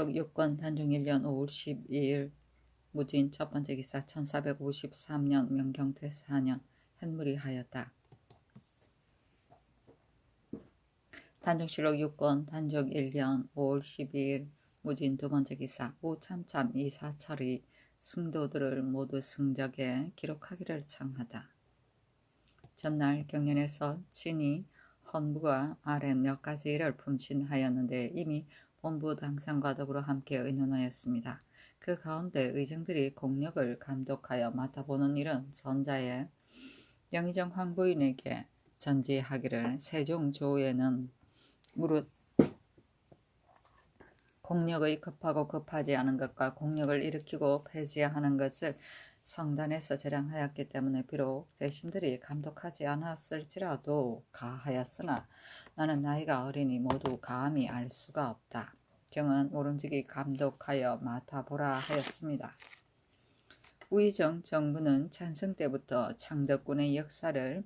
6권 단종 1년 5월 12일 무주인 첫 번째 기사 1453년 명경태 4년 hen물이 하였다. 단종실록 6권 단종 1년 5월 12일 무주인 두 번째 기사 우참참 이사철이 승도들을 모두 승적에 기록하기를 청하다. 전날 경연에서 친히 헌부가 아랫 몇 가지 일을 품신하였는데 이미 본부 당상과 더불어 함께 의논하였습니다. 그 가운데 의정들이 공력을 감독하여 맡아보는 일은 전자에 영의정 황부인에게 전지하기를 세종조에는 무릇 공력의 급하고 급하지 않은 것과 공력을 일으키고 폐지하는 것을 성단에서 제량하였기 때문에 비록 대신들이 감독하지 않았을지라도 가하였으나 나는 나이가 어리니 모두 감히 알 수가 없다. 경은 모름지기 감독하여 맡아보라 하였습니다. 우의정 정부는 찬성 때부터 창덕군의 역사를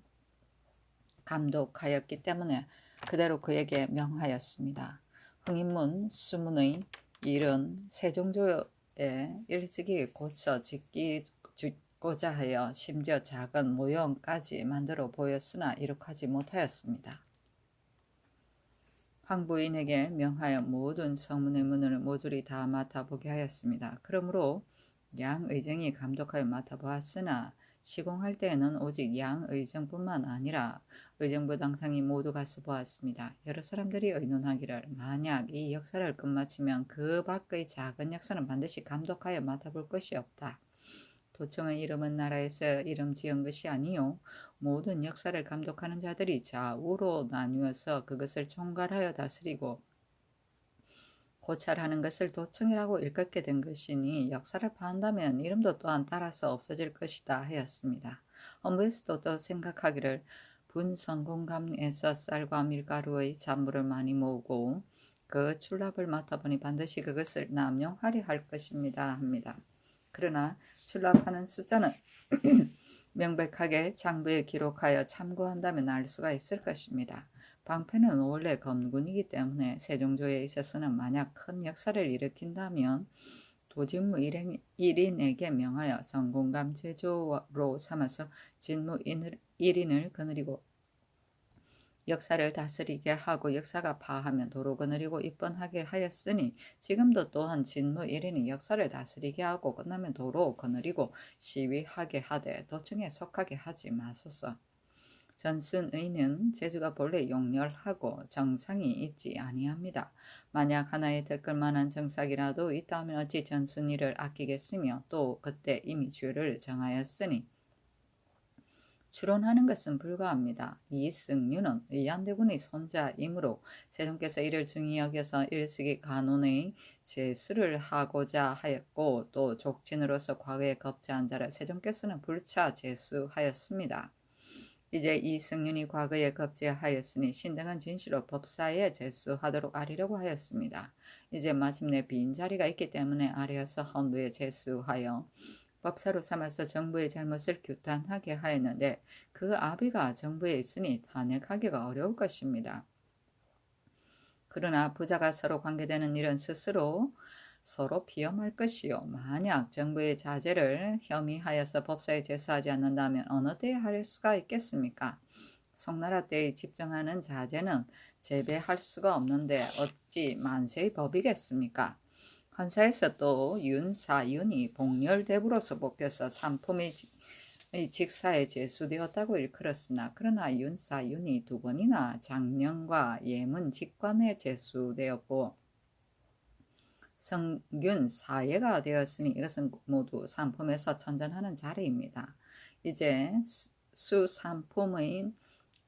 감독하였기 때문에 그대로 그에게 명하였습니다. 흥인문 수문의 일은 세종조에 일찍이 고쳐 짓고자 하여 심지어 작은 모형까지 만들어 보였으나 이룩하지 못하였습니다. 황부인에게 명하여 모든 성문의 문을 모조리 다 맡아보게 하였습니다. 그러므로 양의정이 감독하여 맡아보았으나 시공할 때에는 오직 양의정뿐만 아니라 의정부 당상이 모두 가서 보았습니다. 여러 사람들이 의논하기를 만약 이 역사를 끝마치면 그 밖의 작은 역사는 반드시 감독하여 맡아볼 것이 없다. 도청의 이름은 나라에서 이름 지은 것이 아니요 모든 역사를 감독하는 자들이 좌우로 나누어서 그것을 총괄하여 다스리고 고찰하는 것을 도청이라고 일컫게 된 것이니 역사를 파한다면 이름도 또한 따라서 없어질 것이다 하였습니다. 헌부에서도 또 생각하기를 분성공감에서 쌀과 밀가루의 잔물을 많이 모으고 그 출납을 맡아보니 반드시 그것을 남용하려 할 것입니다 합니다. 그러나 출납하는 숫자는 명백하게 장부에 기록하여 참고한다면 알 수가 있을 것입니다. 방패는 원래 검군이기 때문에 세종조에 있어서는 만약 큰 역사를 일으킨다면 도직무 1인에게 명하여 성공감 제조로 삼아서 직무 1인을 거느리고 역사를 다스리게 하고 역사가 파하면 도로 거느리고 입번하게 하였으니 지금도 또한 직무 1인이 역사를 다스리게 하고 끝나면 도로 거느리고 시위하게 하되 도청에 속하게 하지 마소서. 전순의는 제주가 본래 용렬하고 정상이 있지 아니합니다. 만약 하나에 들끓 만한 정상이라도 있다면 어찌 전순의를 아끼겠으며 또 그때 이미 죄를 정하였으니 추론하는 것은 불가합니다. 이승류는 의안대군의 손자이므로 세종께서 이를 중히 여겨서 일식이 간원의 제수를 하고자 하였고 또 족친으로서 과거에 겁제한 자를 세종께서는 불차 제수하였습니다. 이제 이승윤이 과거에 겁제하였으니 신등은 진실로 법사에 제수하도록 아리려고 하였습니다. 이제 마침내 빈자리가 있기 때문에 아뢰어서 헌부에 제수하여 법사로 삼아서 정부의 잘못을 규탄하게 하였는데 그 아비가 정부에 있으니 탄핵하기가 어려울 것입니다. 그러나 부자가 서로 관계되는 일은 서로 비엄할 것이요 만약 정부의 자제를 혐의하여서 법사에 제수하지 않는다면 어느 때에 할 수가 있겠습니까? 송나라 때에 집정하는 자제는 재배할 수가 없는데 어찌 만세의 법이겠습니까? 헌사에서 또 윤사윤이 복렬대부로서 뽑혀서 삼품의 직사에 제수되었다고 일컬었으나 그러나 윤사윤이 2번이나 장령과 예문 직관에 제수되었고 성균 사예가 되었으니 이것은 모두 삼품에서 천전하는 자리입니다. 이제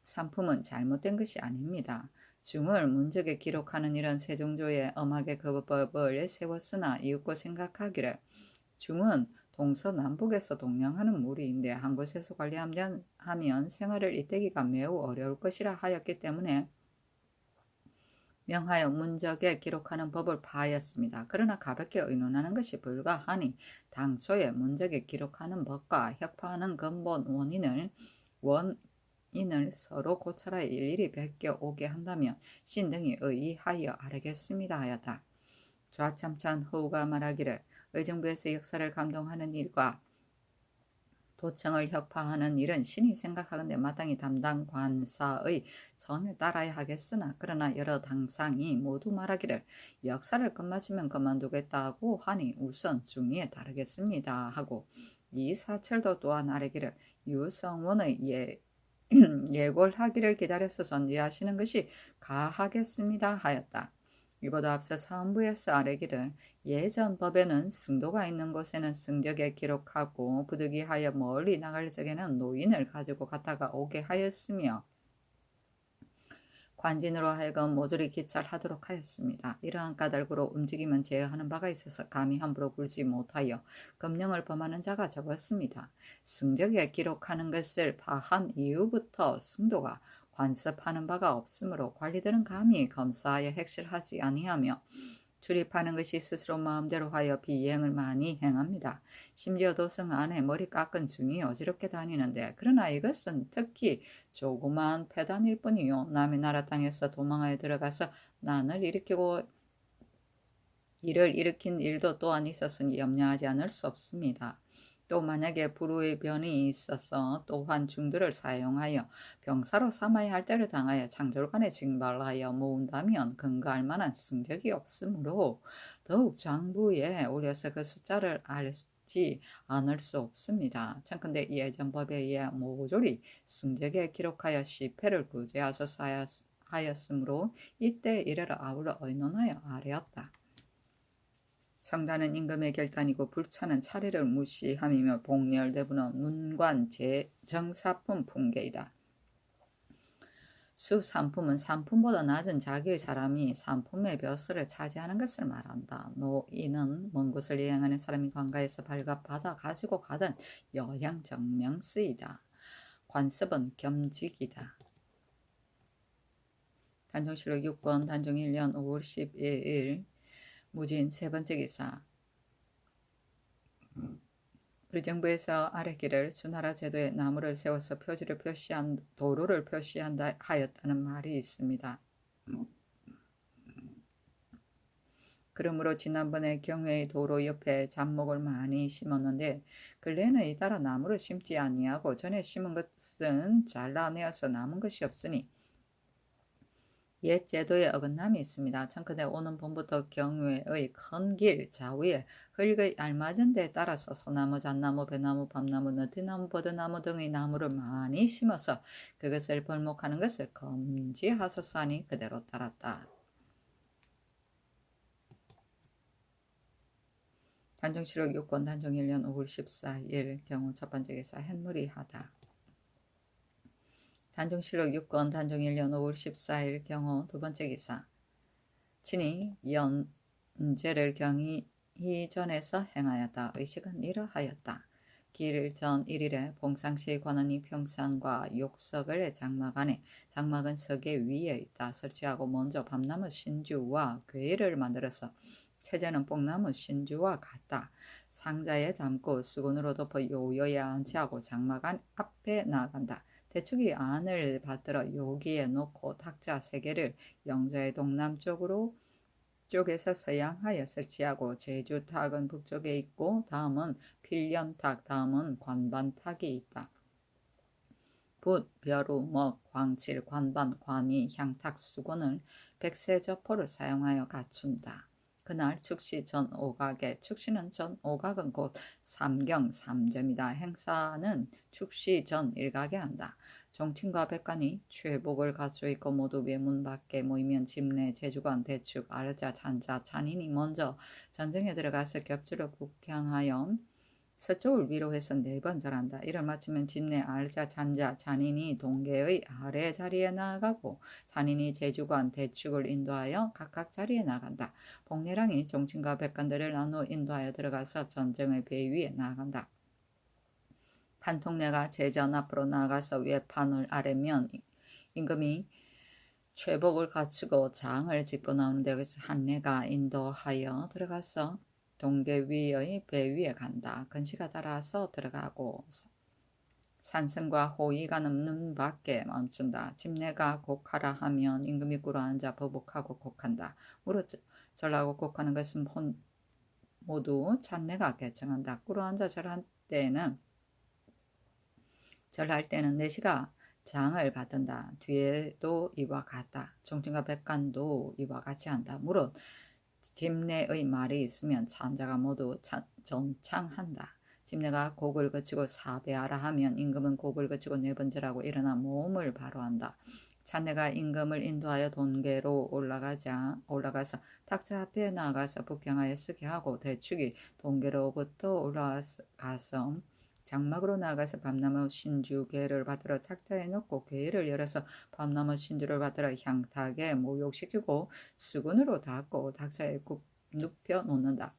삼품은 잘못된 것이 아닙니다. 중을 문적에 기록하는 일은 세종조에 엄하게 그 법을 세웠으나 이윽고 생각하기를 중은 동서남북에서 동량하는 무리인데 한 곳에서 관리하면 생활을 잇대기가 매우 어려울 것이라 하였기 때문에 명하여 문적에 기록하는 법을 파하였습니다. 그러나 가볍게 의논하는 것이 불가하니 당초에 문적에 기록하는 법과 혁파하는 근본 원인을 서로 고찰하여 일일이 베껴 오게 한다면 신등이 의의하여 아뢰겠습니다 하였다. 좌참찬 허우가 말하기를 의정부에서 역사를 감동하는 일과 도청을 혁파하는 일은 신이 생각하건대 마땅히 담당 관사의 선에 따라야 하겠으나 그러나 여러 당상이 모두 말하기를 역사를 끝마치면 그만두겠다고 하니 우선 중의에 따르겠습니다 하고 이사철도 또한 아뢰기를 유성원의 예골하기를 기다려서 전제하시는 것이 가하겠습니다 하였다. 이보다 앞서 사헌부에서 아뢰기를 예전 법에는 승도가 있는 곳에는 승적에 기록하고 부득이하여 멀리 나갈 적에는 노인을 가지고 갔다가 오게 하였으며 관진으로 하여금 모조리 기찰하도록 하였습니다. 이러한 까닭으로 움직임은 제어하는 바가 있어서 감히 함부로 굴지 못하여 금령을 범하는 자가 적었습니다. 승적에 기록하는 것을 파한 이후부터 승도가 관습하는 바가 없으므로 관리들은 감히 검사하여 핵실하지 아니하며 출입하는 것이 스스로 마음대로 하여 비행을 많이 행합니다. 심지어 도성 안에 머리 깎은 중이 어지럽게 다니는데 그러나 이것은 특히 조그만 패단일 뿐이요 남의 나라 땅에서 도망하여 들어가서 난을 일으키고 이를 일으킨 일도 또한 있었으니 염려하지 않을 수 없습니다. 또 만약에 불우의 변이 있어서 또한 중들을 사용하여 병사로 삼아야 할 때를 당하여 창졸간에 징발하여 모은다면 근거할 만한 승적이 없으므로 더욱 장부에 올려서 그 숫자를 알지 않을 수 없습니다. 청컨대 예전법에 의해 모조리 승적에 기록하여 시패를 구제하소서 하였으므로 이때 이래로 아울러 의논하여 아뢰었다. 성단은 임금의 결단이고 불차는 차례를 무시함이며 복렬대부는 문관 정사품 풍계이다. 수삼품은 삼품보다 낮은 자기의 사람이 삼품의 벼슬을 차지하는 것을 말한다. 노인은 먼 곳을 여행하는 사람이 관가에서 발급받아 가지고 가던 여행 정명쓰이다. 관습은 겸직이다. 단종실록 6권 단종 1년 5월 12일 무진 세 번째 기사. 의정부에서 아뢰기를 주나라 제도에 나무를 세워서 표지를 표시한 도로를 표시한다 하였다는 말이 있습니다. 그러므로 지난번에 경회의 도로 옆에 잡목을 많이 심었는데 근래는 이따라 나무를 심지 아니하고 전에 심은 것은 잘라내어서 남은 것이 없으니 옛 제도에 어긋남이 있습니다. 청컨대 오는 봄부터 경외의 큰 길 좌우에 흙의 알맞은 데에 따라서 소나무, 잣나무, 배나무, 밤나무, 너티나무, 버드나무 등의 나무를 많이 심어서 그것을 벌목하는 것을 금지하소서 하니 그대로 따랐다. 단종실록 6권 단종 1년 5월 14일 경우 첫 번째 기사 햇무리하다. 단종실록 6권 단종 1년 5월 14일 경호 두 번째 기사. 친히 연제를 경희전에서 행하였다. 의식은 이러하였다. 길 전 1일에 봉상시의 관원이 평상과 욕석을 장막 안에 장막은 석의 위에 있다. 설치하고 먼저 밤나무 신주와 궤를 만들어서 최저는 뽕나무 신주와 같다. 상자에 담고 수건으로 덮어 요요에 안치하고 장막 앞에 나간다. 대축이 안을 받들어 여기에 놓고 탁자 3개를 영자의 동남쪽으로 쪽에서 서양하여 설치하고 제주탁은 북쪽에 있고 다음은 필련탁 다음은 관반탁이 있다. 붓, 벼루, 먹, 광칠, 관반, 관이, 향탁, 수건을 백세저포를 사용하여 갖춘다. 그날 축시 전 5각에 축시는 전 5각은 곧 삼경 3점이다. 행사는 축시 전 1각에 한다. 정친과 백관이 최복을 갖춰 있고 모두 외문 밖에 모이면 집내 제주관 대축 아르자 잔자 잔인이 먼저 전쟁에 들어가서 겹주로 북향하여 서쪽을 위로 해서 4번 절한다. 이를 마치면 집내 알자 잔자 잔인이 동계의 아래 자리에 나아가고 잔인이 제주관 대축을 인도하여 각각 자리에 나간다. 복례랑이 종친과 백관들을 나누어 인도하여 들어가서 전쟁의 배 위에 나아간다. 판통내가 제전 앞으로 나아가서 외판을 아래면 임금이 최복을 갖추고 장을 짚고 나오는데 여기서 한내가 인도하여 들어가서 동계 위의 배 위에 간다. 근시가 따라서 들어가고 산성과 호의가 넘는 밖에 멈춘다. 집내가 곡하라 하면 임금이 꿇어 앉아 버복하고 곡한다. 무릇 절하고 곡하는 것은 모두 찬내가 개청한다. 꿇어앉아 절할 때는 내시가 장을 받든다. 뒤에도 이와 같다. 정친과 백간도 이와 같이 한다. 무릇 집내의 말이 있으면 찬자가 모두 전창한다. 집내가 곡을 그치고 사배하라 하면 임금은 곡을 그치고 네 번째라고 일어나 모험을 바로 한다. 찬내가 임금을 인도하여 돈계로 올라가서 탁자 앞에 나가서 북경하여 쓰게 하고 대축이 돈계로부터 올라가서 장막으로 나가서 밤나무 신주궤를 받들어 탁자에 넣고 궤를 열어서 밤나무 신주를 받들어 향탁에 목욕시키고 수건으로 닦고 탁자에 눕혀 놓는다.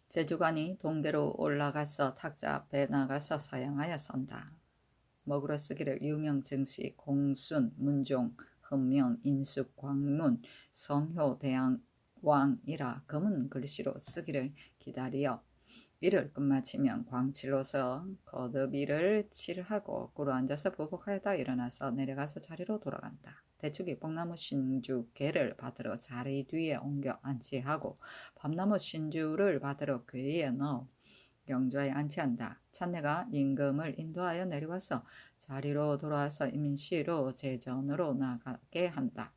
제주관이 동계로 올라가서 탁자 앞에 나가서 사양하여 선다. 먹으러 쓰기를 유명, 증시, 공순, 문종, 헌명, 인숙, 광문, 성효, 대왕이라 검은 글씨로 쓰기를 기다리어 이를 끝마치면 광칠로서 거듭이를 칠하고 꿇어앉아서 보복하여다 일어나서 내려가서 자리로 돌아간다. 대축이 뽕나무 신주 개를 받들어 자리 뒤에 옮겨 안치하고 밤나무 신주를 받들어 궤에 넣어 영좌에 안치한다. 찬내가 임금을 인도하여 내려와서 자리로 돌아와서 임시로 제전으로 나가게 한다.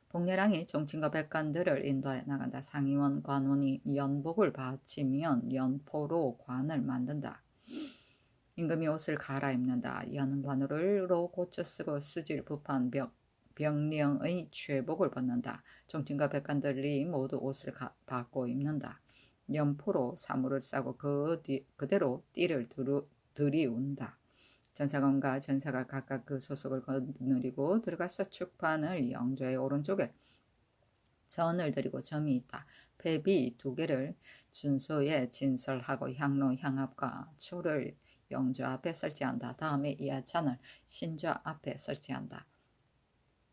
복례랑이 정친과 백관들을 인도하여 나간다. 상의원, 관원이 연복을 바치면 연포로 관을 만든다. 임금이 옷을 갈아입는다. 연관으로 고쳐 쓰고 쓰질 부판 병령의 최복을 벗는다. 정친과 백관들이 모두 옷을 받고 입는다. 연포로 사물을 싸고 그대로 띠를 들이운다. 전사관과 전사가 각각 그 소속을 거느리고 들어가서 축판을 영좌의 오른쪽에 전을 드리고 점이 있다. 폐비 2개를 준소에 진설하고 향로, 향압과 초를 영좌 앞에 설치한다. 다음에 이하찬을 신좌 앞에 설치한다.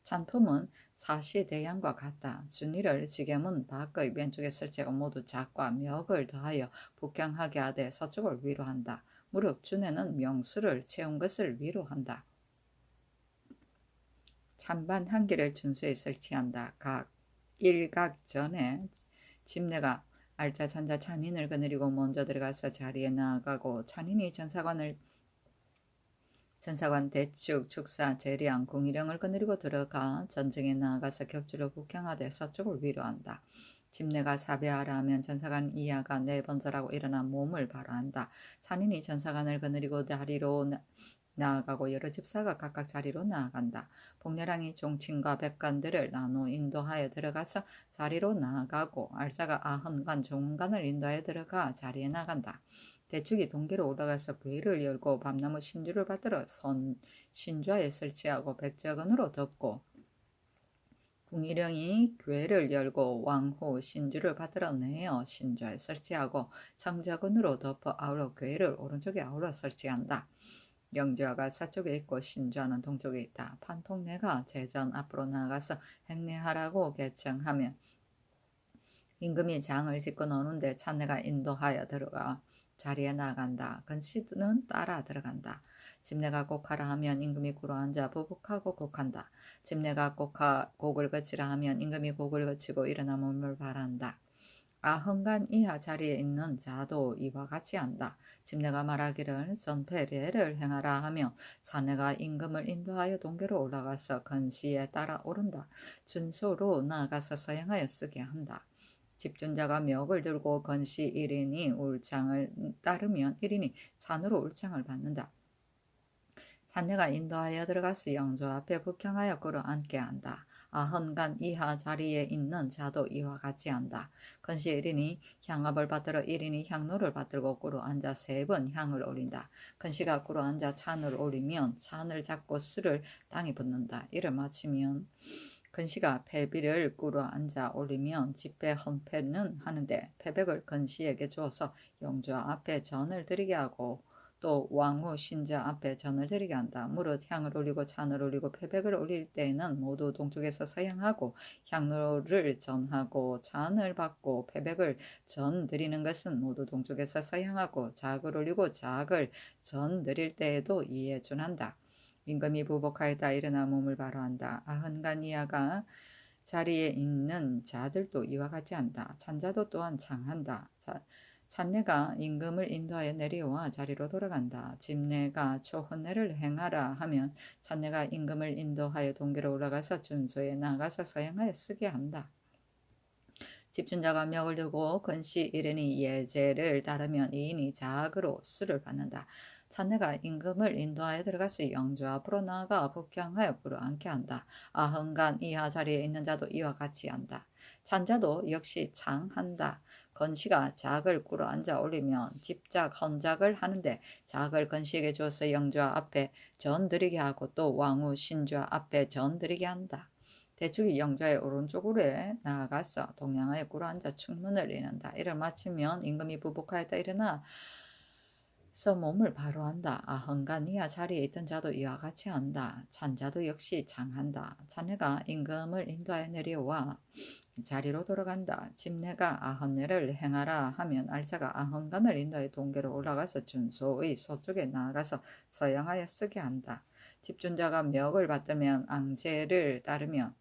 찬품은 사시대양과 같다. 준이를 지게문 밖의 왼쪽에 설치하고 모두 작과 멱을 더하여 북향하게 하되 서쪽을 위로한다. 무릇 준에는 명수를 채운 것을 위로한다. 찬반 한 개를 준수에 설치한다. 각 일각전에 집내가 알짜 찬자 찬인을 거느리고 먼저 들어가서 자리에 나아가고 찬인이 전사관 대축 축사 재량 궁일령을 거느리고 들어가 전쟁에 나아가서 격주로 북향하되 서쪽을 위로한다. 집내가 사배하라 하면 전사관 이하가 네 번절하고 일어나 몸을 바로한다. 찬인이 전사관을 거느리고 다리로 나아가고 여러 집사가 각각 자리로 나아간다. 복렬왕이 종친과 백관들을 나눠 인도하여 들어가서 자리로 나아가고 알짜가 아흔관 종관을 인도하여 들어가 자리에 나간다. 대축이 동계로 올라가서 궤를 열고 밤나무 신주를 받들어 신좌에 설치하고 백작은으로 덮고 궁일령이 궤를 열고 왕후 신주를 받들어 내어 신좌에 설치하고 청작은으로 덮어 아울러 궤를 오른쪽에 아울러 설치한다. 영좌가 서쪽에 있고 신좌는 동쪽에 있다. 판통내가 제전 앞으로 나가서 행례하라고 개청하면 임금이 장을 짓고 노는데 찬내가 인도하여 들어가 자리에 나간다. 건시는 따라 들어간다. 집내가 곡하라 하면 임금이 꿇어앉아 보복하고 곡한다. 집내가 곡을 거치라 하면 임금이 곡을 거치고 일어나 몸을 바란다. 아흔간 이하 자리에 있는 자도 이와 같이 한다. 집내가 말하기를 선패례를 행하라 하며 사내가 임금을 인도하여 동계로 올라가서 건시에 따라 오른다. 준소로 나아가서 서행하여 쓰게 한다. 집준자가 멱을 들고 건시 1인이 울창을 따르면 1인이 산으로 울창을 받는다. 사내가 인도하여 들어가서 영조 앞에 북향하여 끌어앉게 한다. 아흔간 이하 자리에 있는 자도 이와 같이 한다. 건시 1인이 향압을 받들어 1인이 향로를 받들고 끌어앉아 3번 향을 올린다. 건시가 끌어앉아 찬을 올리면 찬을 잡고 술을 땅에 붓는다. 이를 마치면 건시가 패비를 끌어앉아 올리면 집배 헌패는 하는데 패백을 건시에게 주어서 영조 앞에 전을 드리게 하고 또 왕후 신자 앞에 전을 드리게 한다. 무릇 향을 올리고 찬을 올리고 패백을 올릴 때에는 모두 동쪽에서 서양하고 향로를 전하고 찬을 받고 패백을 전 드리는 것은 모두 동쪽에서 서양하고 작을 올리고 작을 전 드릴 때에도 이에 준한다. 임금이 부복하였다 일어나 몸을 바로한다. 아흔간 이하가 자리에 있는 자들도 이와 같이 한다. 찬자도 또한 장한다. 찬내가 임금을 인도하여 내려와 자리로 돌아간다. 집내가 초혼례를 행하라 하면 찬내가 임금을 인도하여 동계로 올라가서 준소에 나가서 서행하여 쓰게 한다. 집준자가 멱을 들고 근시 이르니 예제를 따르면 이인이 자악으로 수를 받는다. 찬내가 임금을 인도하여 들어가서 영주 앞으로 나아가 북향하여 꿇어앉게 한다. 아흔간 이하 자리에 있는 자도 이와 같이 한다. 찬자도 역시 장한다. 건시가 작을 꿇어앉아 올리면 집작 헌작을 하는데 작을 건시에게 주어서 영주와 앞에 전드리게 하고 또 왕후 신주와 앞에 전드리게 한다. 대축이 영주의 오른쪽으로 나아가서 동양하여 꿇어앉아 충문을 이는다. 이를 마치면 임금이 부복하였다 일어나 서 몸을 바로 한다. 아흔간 이하 자리에 있던 자도 이와 같이 한다. 찬자도 역시 장한다. 찬내가 임금을 인도하여 내려와 자리로 돌아간다. 집내가 아흔례를 행하라 하면 알자가 아흔간을 인도하여 동계로 올라가서 준소의 서쪽에 나아가서 서양하여 쓰게 한다. 집준자가 멱을 받들면 앙제를 따르면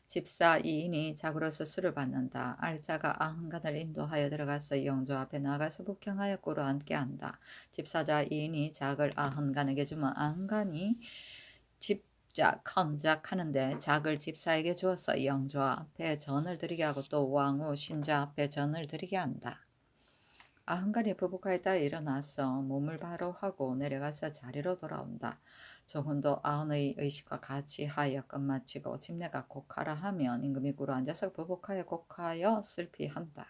집사 이인이 작으로서 수를 받는다. 알자가 아흔간을 인도하여 들어가서 영주 앞에 나가서 북향하여 꿇어앉게 한다. 집사자 이인이 작을 아흔간에게 주면 아흔간이 집작 헌작하는데 작을 집사에게 주어서 영주 앞에 전을 드리게 하고 또 왕후 신자 앞에 전을 드리게 한다. 아흔간이 부복하였다 일어나서 몸을 바로 하고 내려가서 자리로 돌아온다. 조훈도 아흔의 의식과 같이 하여 끝마치고 집내가 곡하라 하면 임금이 꿇어앉아서 부복하여 곡하여 슬피한다.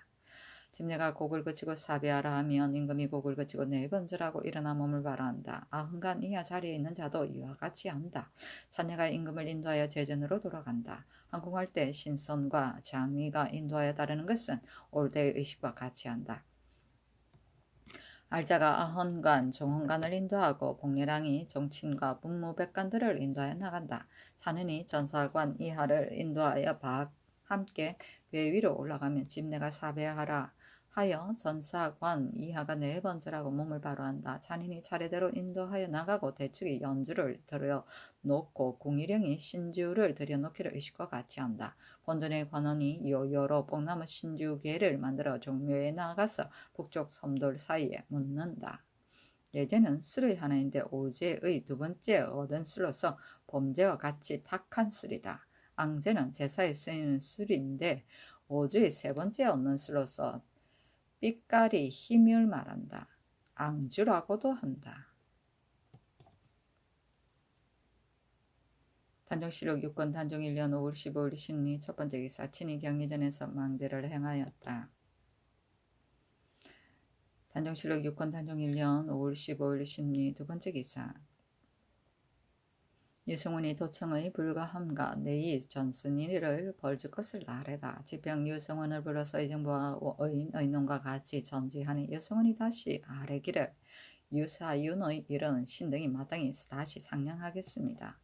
집내가 곡을 그치고 사비하라 하면 임금이 곡을 그치고 네 번절하고 일어나 몸을 바라한다. 아흔간 이하 자리에 있는 자도 이와 같이 한다. 찬내가 임금을 인도하여 제전으로 돌아간다. 항공할 때 신선과 장위가 인도하여 따르는 것은 올대의 의식과 같이 한다. 알자가 아헌간, 정헌간을 인도하고 복례랑이 정친과 문무백관들을 인도하여 나간다. 사는이 전사관 이하를 인도하여 함께 배 위로 올라가면 집내가 사배하라 하여 전사관 이하가 네 번째라고 몸을 바로 한다. 잔인이 차례대로 인도하여 나가고 대축이 연주를 들여 놓고 궁일령이 신주를 들여 놓기를 의식과 같이 한다. 본전의 관원이 여러 뽕나무 신주계를 만들어 종묘에 나가서 북쪽 섬돌 사이에 묻는다. 예제는 술의 하나인데 오제의 두 번째 얻은 술로서 범제와 같이 탁한 술이다. 앙제는 제사에 쓰이는 술인데 오주의 세 번째 얻는 술로서 삐까리 힘을 말한다. 앙주라고도 한다. 단종실록 6권 단종 1년 5월 15일 신리 첫 번째 기사 친히 경리전에서 망대를 행하였다. 단종실록 6권 단종 1년 5월 15일 신리 두 번째 기사 유승훈이 도청의 불가함과 내이 전순이를 벌줄 것을 아뢰다. 지평 유승훈을 불러서 의정부와 의논과 같이 전지하니 유승훈이 다시 아뢰기를 유사윤의 이런 신등이 마땅히 다시 상냥하겠습니다.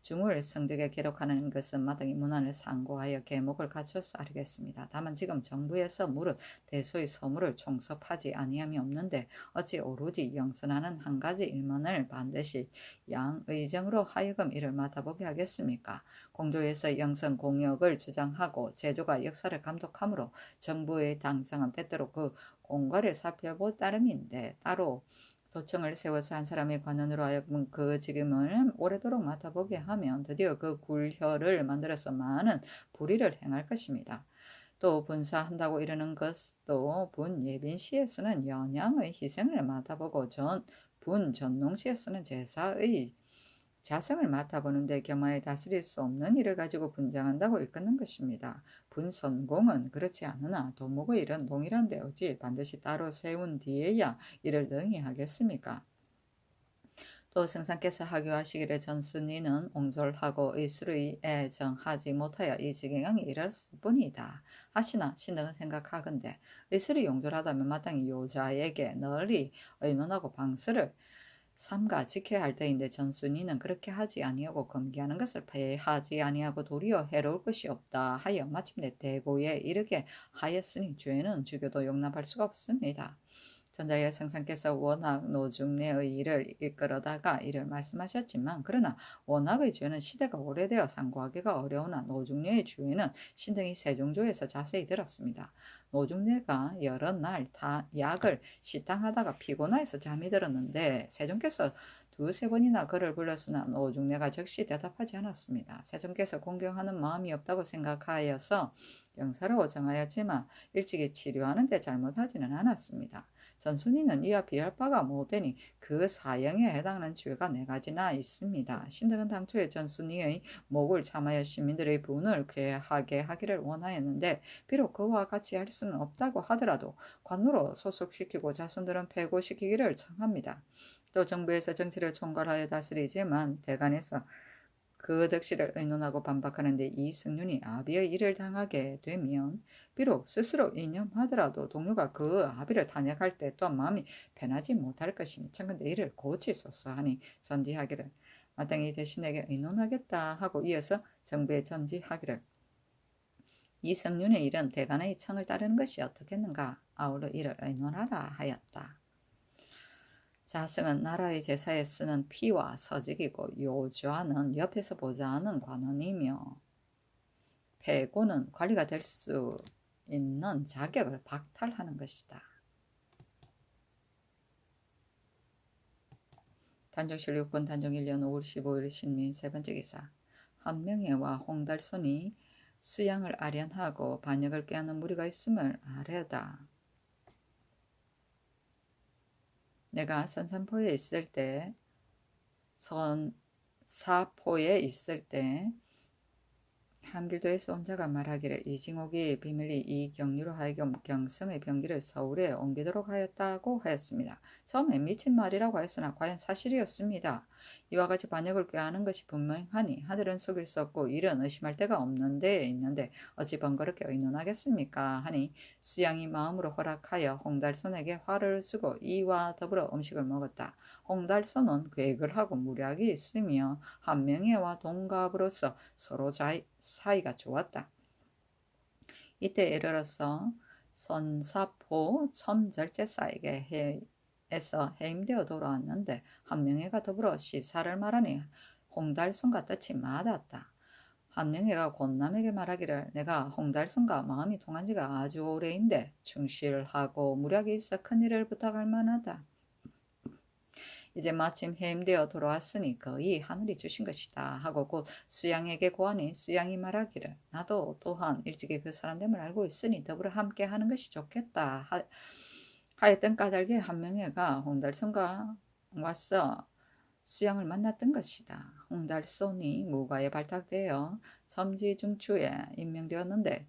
중을 성적에 기록하는 것은 마땅히 문안을 상고하여 계목을 갖춰서 아뢰겠습니다. 다만 지금 정부에서 무릇 대소의 서무를 총섭하지 아니함이 없는데 어찌 오로지 영선하는 한 가지 일만을 반드시 양의정으로 하여금 이를 맡아보게 하겠습니까? 공조에서 영선 공역을 주장하고 제조가 역사를 감독하므로 정부의 당상은 때때로 그 공과를 살펴볼 따름인데 따로 도청을 세워서 한 사람의 관원으로 하여금 그 직임을 오래도록 맡아보게 하면 드디어 그 굴혈을 만들어서 많은 불의를 행할 것입니다. 또 분사한다고 이르는 것도 분 예빈시에서는 연양의 희생을 맡아보고 분 전농시에서는 제사의 자성을 맡아보는데 겸하여 다스릴 수 없는 일을 가지고 분장한다고 일컫는 것입니다. 분선공은 그렇지 않으나 도목의 일은 동일한 데오지 반드시 따로 세운 뒤에야 이를 능히 하겠습니까? 또 생산께서 하교하시기를 전순이는 옹졸하고 의술의에 정하지 못하여 이 지경에 이르렀을 뿐이다. 하시나 신등은 생각하건대 의술이 용졸하다면 마땅히 요자에게 널리 의논하고 방스를 삼가 지켜야 할 때인데 전순이는 그렇게 하지 아니하고 금기하는 것을 폐하지 아니하고 도리어 해로울 것이 없다 하여 마침내 대고에 이르게 하였으니 죄는 주교도 용납할 수가 없습니다. 전자의 성상께서 워낙 노중래의 일을 이끌어다가 이를 말씀하셨지만 그러나 워낙의 죄는 시대가 오래되어 상고하기가 어려우나 노중래의 주에는 신등이 세종조에서 자세히 들었습니다. 노중래가 여러 날 다 약을 식당하다가 피곤하여서 잠이 들었는데 세종께서 두세 번이나 그를 불렀으나 노중래가 즉시 대답하지 않았습니다. 세종께서 공경하는 마음이 없다고 생각하여서 영사로 정하였지만 일찍이 치료하는 데 잘못하지는 않았습니다. 전순이는 이와 비할 바가 못되니 그 사형에 해당하는 죄가 4가지나 있습니다. 신등은 당초에 전순이의 목을 참하여 시민들의 분을 쾌하게 하기를 원하였는데 비록 그와 같이 할 수는 없다고 하더라도 관으로 소속시키고 자손들은 폐고시키기를 청합니다. 또 정부에서 정치를 총괄하여 다스리지만 대간에서 그 득실을 의논하고 반박하는데 이승윤이 아비의 일을 당하게 되면 비록 스스로 이념하더라도 동료가 그 아비를 탄핵할 때 또한 마음이 편하지 못할 것이니 청근대 이를 고치소서 하니 전지하기를 마땅히 대신에게 의논하겠다 하고 이어서 정부에 전지하기를 이승윤의 일은 대간의 청을 따르는 것이 어떻겠는가 아울러 이를 의논하라 하였다. 자승은 나라의 제사에 쓰는 피와 서직이고 요좌는 옆에서 보좌하는 관원이며 폐고는 관리가 될 수 있는 자격을 박탈하는 것이다. 단종실 6권 단종 1년 5월 15일 신민 세번째 기사 한명회와 홍달손이 수양을 아련하고 반역을 꾀하는 무리가 있음을 아뢰다. 내가 선산포에 있을 때 선사포에 있을 때 함길도에서 온 자가 말하기를 이징옥이 비밀리 이 경류로 하여금 경성의 병기를 서울에 옮기도록 하였다고 하였습니다. 처음에 미친 말이라고 하였으나 과연 사실이었습니다. 이와 같이 반역을 꾀하는 것이 분명하니 하늘은 속일 수 없고 일은 의심할 데가 없는 데에 있는데 어찌 번거롭게 의논하겠습니까 하니 수양이 마음으로 허락하여 홍달손에게 화를 쓰고 이와 더불어 음식을 먹었다. 홍달손은 계획을 하고 무략이 있으며 한명회와 동갑으로서 서로 사이가 좋았다. 이때 이르러서 선사포 첨절제사에게 에서 해임되어 돌아왔는데 한명회가 더불어 시사를 말하니 홍달손과 뜻이 맞았다. 한명회가 권남에게 말하기를 내가 홍달손과 마음이 통한 지가 아주 오래인데 충실하고 무략이 있어 큰일을 부탁할 만하다. 이제 마침 해임되어 돌아왔으니 거의 하늘이 주신 것이다 하고 곧 수양에게 고하니 수양이 말하기를 나도 또한 일찍이 그 사람됨을 알고 있으니 더불어 함께 하는 것이 좋겠다 하였던 까닭에 한명회가 홍달손과 와서 수양을 만났던 것이다. 홍달손이 무과에 발탁되어 점지중추에 임명되었는데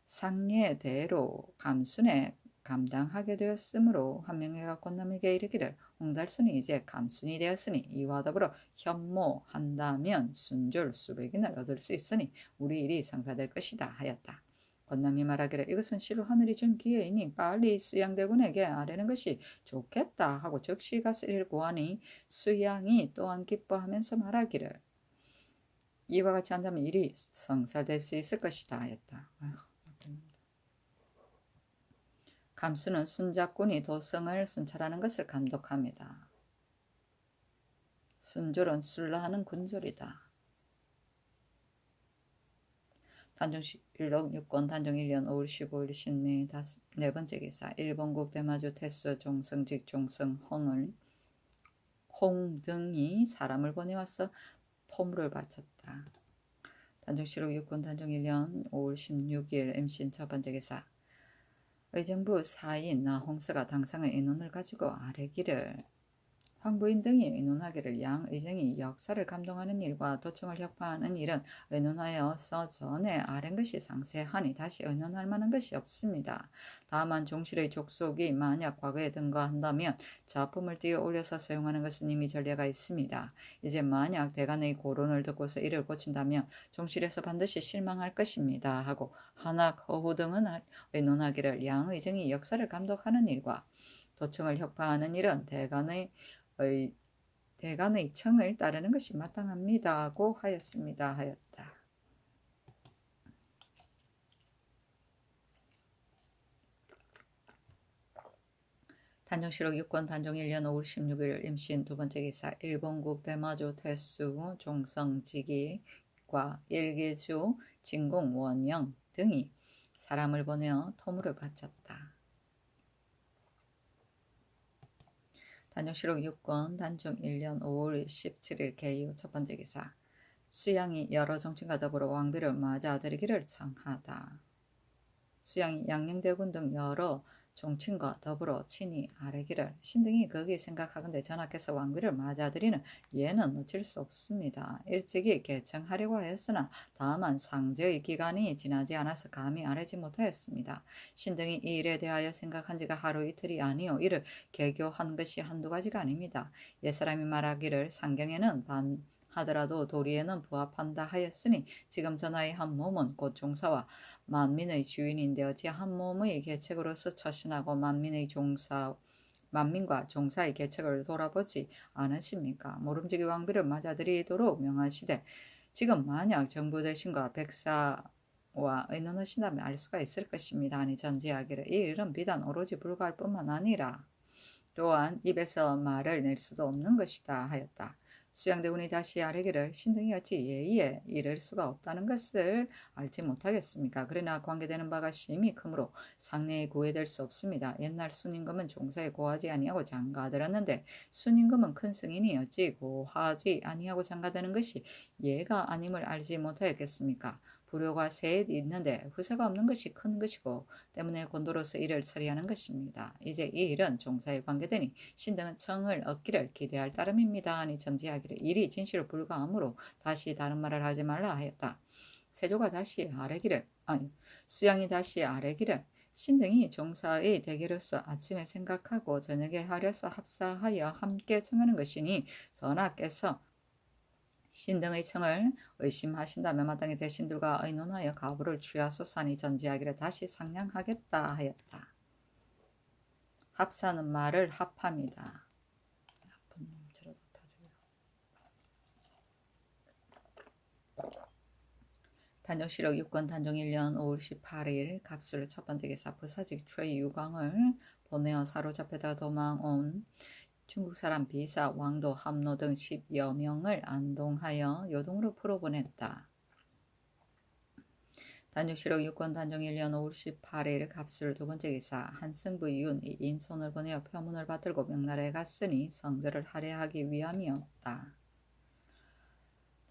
상례대로 감순에 감당하게 되었으므로 한명회가 권남에게 이르기를 홍달손이 이제 감순이 되었으니 이와 더불어 현모한다면 순졸 수백인을 얻을 수 있으니 우리 일이 성사될 것이다 하였다. 권남이 말하기를 이것은 실로 하늘이 준 기회이니 빨리 수양대군에게 아뢰는 것이 좋겠다 하고 즉시 가서 이를 고하니 수양이 또한 기뻐하면서 말하기를 이와 같이 한다면 일이 성사될 수 있을 것이다 하였다. 감수는 순작군이 도성을 순찰하는 것을 감독합니다. 순졸은 술라하는 군졸이다. 단종일록 6권 단종 1년 5월 15일 신미 4번째 기사 일본국 대마주 태수 종성직 종성 홍 등이 사람을 보내와서 토물을 바쳤다. 단종실록 6권 단종 1년 5월 16일 MCN 첫번째 기사 의정부 사인 나홍서가 당상의 의논을 가지고 아뢰기를 황부인 등이 의논하기를 양 의정이 역사를 감동하는 일과 도청을 혁파하는 일은 의논하여서 전에 아랜 것이 상세하니 다시 의논할 만한 것이 없습니다. 다만 종실의 족속이 만약 과거에 등거한다면 작품을 띄어 올려서 사용하는 것은 이미 전례가 있습니다. 이제 만약 대간의 고론을 듣고서 이를 고친다면 종실에서 반드시 실망할 것입니다. 하고 한학 허후 등은 의논하기를 양 의정이 역사를 감독하는 일과 도청을 혁파하는 일은 대간의 청을 따르는 것이 마땅합니다고 하였습니다. 하였다. 단종실록 6권 단종 1년 5월 16일 임신 두 번째 기사 일본국 대마주 태수 종성지기과 일개주 진공 원영 등이 사람을 보내어 토물을 바쳤다. 단종실록 6권 단종 1년 5월 17일 개요 첫 번째 기사 수양이 여러 정치인과 더불어 왕비를 맞아들이기를 청하다. 수양이 양녕대군 등 여러 종친과 더불어 친히 아뢰기를 신등이 거기 생각하건대 전하께서 왕비를 맞아들이는 예는 어쩔 수 없습니다. 일찍이 개청하려고 하였으나 다만 상제의 기간이 지나지 않아서 감히 아뢰지 못하였습니다. 신등이 이 일에 대하여 생각한 지가 하루 이틀이 아니요 이를 개교한 것이 한두 가지가 아닙니다. 옛사람이 말하기를 상경에는 하더라도 도리에는 부합한다 하였으니 지금 전하의 한 몸은 곧 종사와 만민의 주인인데 어찌 한 몸의 계책으로서 처신하고 만민과 종사의 계책을 돌아보지 않으십니까? 모름지기 왕비를 맞아들이도록 명하시되 지금 만약 정부 대신과 백사와 의논하신다면 알 수가 있을 것입니다. 아니 전지하기를 이 일은 비단 오로지 불가할 뿐만 아니라 또한 입에서 말을 낼 수도 없는 것이다 하였다. 수양대군이 다시 아뢰기를 신등이 어찌 예의에 이를 수가 없다는 것을 알지 못하겠습니까? 그러나 관계되는 바가 심히 크므로 상례에 구애될 수 없습니다. 옛날 순임금은 종사에 고하지 아니하고 장가들었는데 순임금은 큰 승인이 어찌 고하지 아니하고 장가드는 것이 예가 아님을 알지 못하였겠습니까? 불효가 셋 있는데 후세가 없는 것이 큰 것이고 때문에 곤도로서 이를 처리하는 것입니다. 이제 이 일은 종사에 관계되니 신등은 청을 얻기를 기대할 따름입니다. 하니 전지하기를 일이 진실을 불가하므로 다시 다른 말을 하지 말라 하였다. 세조가 다시 아뢰기를 수양이 다시 아뢰기를 신등이 종사의 대계로서 아침에 생각하고 저녁에 하려서 합사하여 함께 청하는 것이니 전하께서 신등의 청을 의심하신다면 마땅히 대신들과 의논하여 가부를 취하소서니 전지하기를 다시 상냥하겠다 하였다. 합사는 말을 합합니다. 단종실록 6권 단종 1년 5월 18일 갑술 첫 번째 기사 부사직 최유광을 보내어 사로잡혀다 도망온 중국 사람 비사, 왕도, 함노 등 10여 명을 안동하여 요동으로 풀어보냈다. 단종실록 6권 단종 1년 5월 18일 갑술 두 번째 기사 한승부의 윤이 인손을 보내어 표문을 받들고 명나라에 갔으니 성절을 할애하기 위함이었다.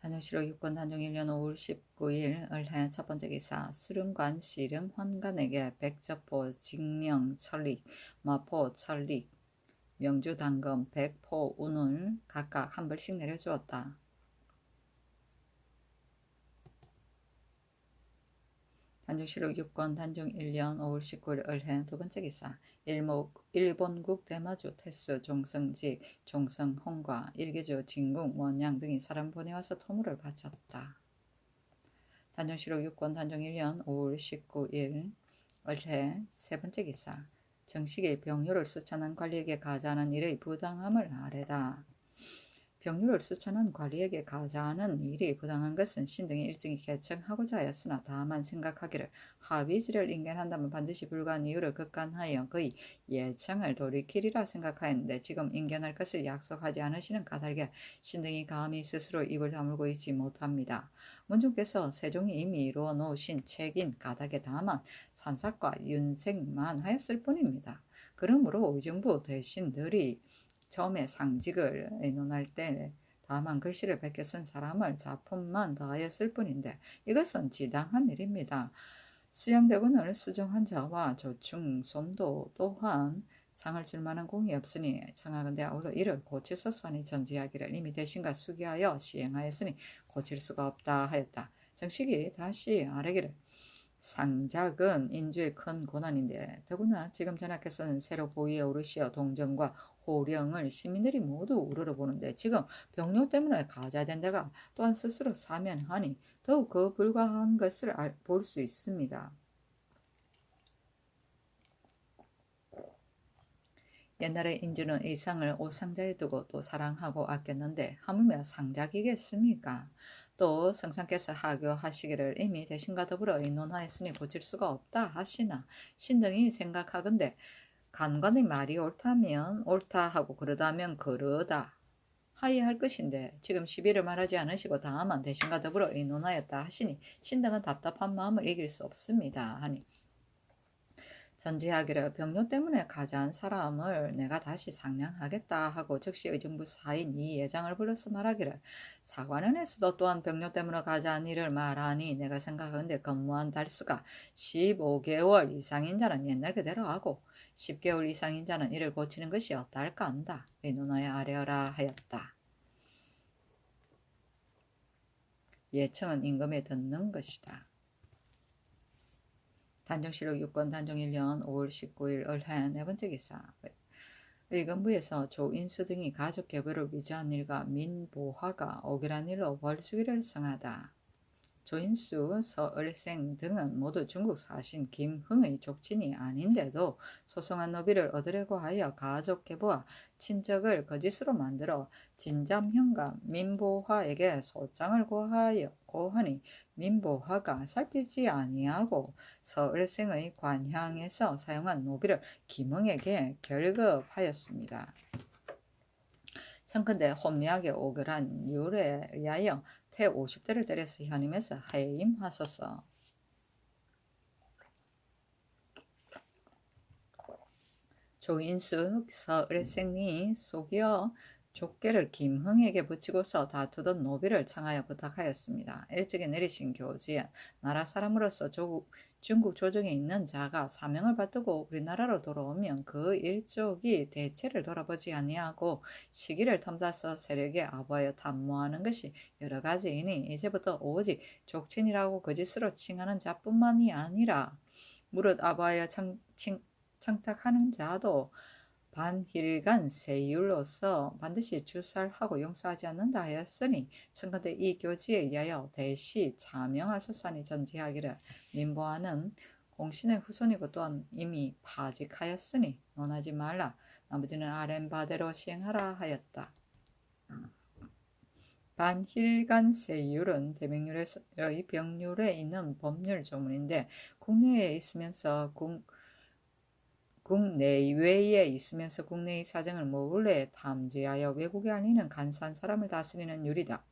단종실록 6권 단종 1년 5월 19일 을해 첫 번째 기사 수릉관 씨름 환관에게 백저포, 직령, 천릭, 마포, 천릭, 명주, 당금, 백포, 운을 각각 한 벌씩 내려주었다. 단종실록 6권 단종 1년 5월 19일 을해 두 번째 기사 일본국 대마주 태수 종성직 종성홍과 일개주 진궁 원양 등이 사람 보내와서 토물을 바쳤다. 단종실록 6권 단종 1년 5월 19일 을해 세 번째 기사 정식의 병료를 수천한 관리에게 가자하는 일의 부당함을 아뢰다. 병료를 수천한 관리에게 가자하는 일이 부당한 것은 신등이 일찍이 개청하고자 하였으나 다만 생각하기를 하위지를 인견한다면 반드시 불가한 이유를 극간하여 그의 예청을 돌이키리라 생각하였는데 지금 인견할 것을 약속하지 않으시는 까닭에 신등이 감히 스스로 입을 다물고 있지 못합니다. 문중께서 세종이 이미 이루어 놓으신 책인 까닭에 다만 산삭과 윤색만 하였을 뿐입니다. 그러므로 의정부 대신들이 처음에 상직을 의논할 때 다만 글씨를 베껴 쓴 사람을 작품만 더하였을 뿐인데 이것은 지당한 일입니다. 수양대군을 수정한 자와 조충손도 또한 상을 줄 만한 공이 없으니 청하건대 아울러 이를 고치소서니 전지하기를 이미 대신과 수기하여 시행하였으니 고칠 수가 없다 하였다. 정식이 다시 아뢰기를 상작은 인주의 큰 고난인데 더구나 지금 전하께서는 새로 보위에 오르시어 동정과 호령을 시민들이 모두 우러러보는데 지금 병료 때문에 가자된 데가 또한 스스로 사면하니 더욱 그 불가한 것을 볼 수 있습니다. 옛날에 인주는 이 상을 옷상자에 두고 또 사랑하고 아꼈는데 하물며 상작이겠습니까? 또 성상께서 하교하시기를 이미 대신과 더불어 의논하였으니 고칠 수가 없다 하시나 신등이 생각하건대 간관의 말이 옳다면 옳다 하고 그러다면 그러다 하여야 할 것인데 지금 시비를 말하지 않으시고 다만 대신과 더불어 의논하였다 하시니 신등은 답답한 마음을 이길 수 없습니다 하니 전지하기를 병료 때문에 가자한 사람을 내가 다시 상냥하겠다 하고 즉시 의정부 사인 이 예장을 불러서 말하기를 사관원에서도 또한 병료 때문에 가자한 일을 말하니 내가 생각하건대 근무한 달수가 15개월 이상인 자는 옛날 그대로 하고 10개월 이상인 자는 이를 고치는 것이 어떨까 한다. 의논하여 아뢰어라 하였다. 예청은 임금에 듣는 것이다. 단정실록 6권 단정 1년 5월 19일 을해 네 번째 기사. 의금부에서 조인수 등이 가족 개별을 위조한 일과 민보화가 억울한 일로 벌수기를 성하다. 조인수, 서을생 등은 모두 중국 사신 김흥의 족친이 아닌데도 소송한 노비를 얻으려고 하여 가족 계보와 친척을 거짓으로 만들어 진잠형과 민보화에게 소장을 고하니 민보화가 살피지 아니하고 서을생의 관향에서 사용한 노비를 김흥에게 결급하였습니다. 청컨대 혼미하게 오글한 율에 의하여 태 50대를 때려서 현임에서 해임하소서. 조인숙 서을생이 속여 족계를 김흥에게 붙이고서 다투던 노비를 청하여 부탁하였습니다. 일찍이 내리신 교지에 나라 사람으로서 중국 조정에 있는 자가 사명을 받들고 우리나라로 돌아오면 그 일족이 대체를 돌아보지 아니하고 시기를 탐사서 세력에 아부하여 탐모하는 것이 여러 가지이니 이제부터 오직 족친이라고 거짓으로 칭하는 자뿐만이 아니라 무릇 아부하여 청탁하는 자도 반힐간 세율로서 반드시 출살하고 용서하지 않는다 하였으니 청컨대 이 교지에 의하여 대시 자명하소서니 전지하기를 민보화는 공신의 후손이고 또한 이미 파직하였으니 논하지 말라. 나머지는 아랫바대로 시행하라 하였다. 반힐간 세율은 대명률의 병률에 있는 법률 조문인데 국내에 있으면서 국내외에 있으면서 국내의 사정을 몰래 탐지하여 외국에 알리는 간사한 사람을 다스리는 율이다.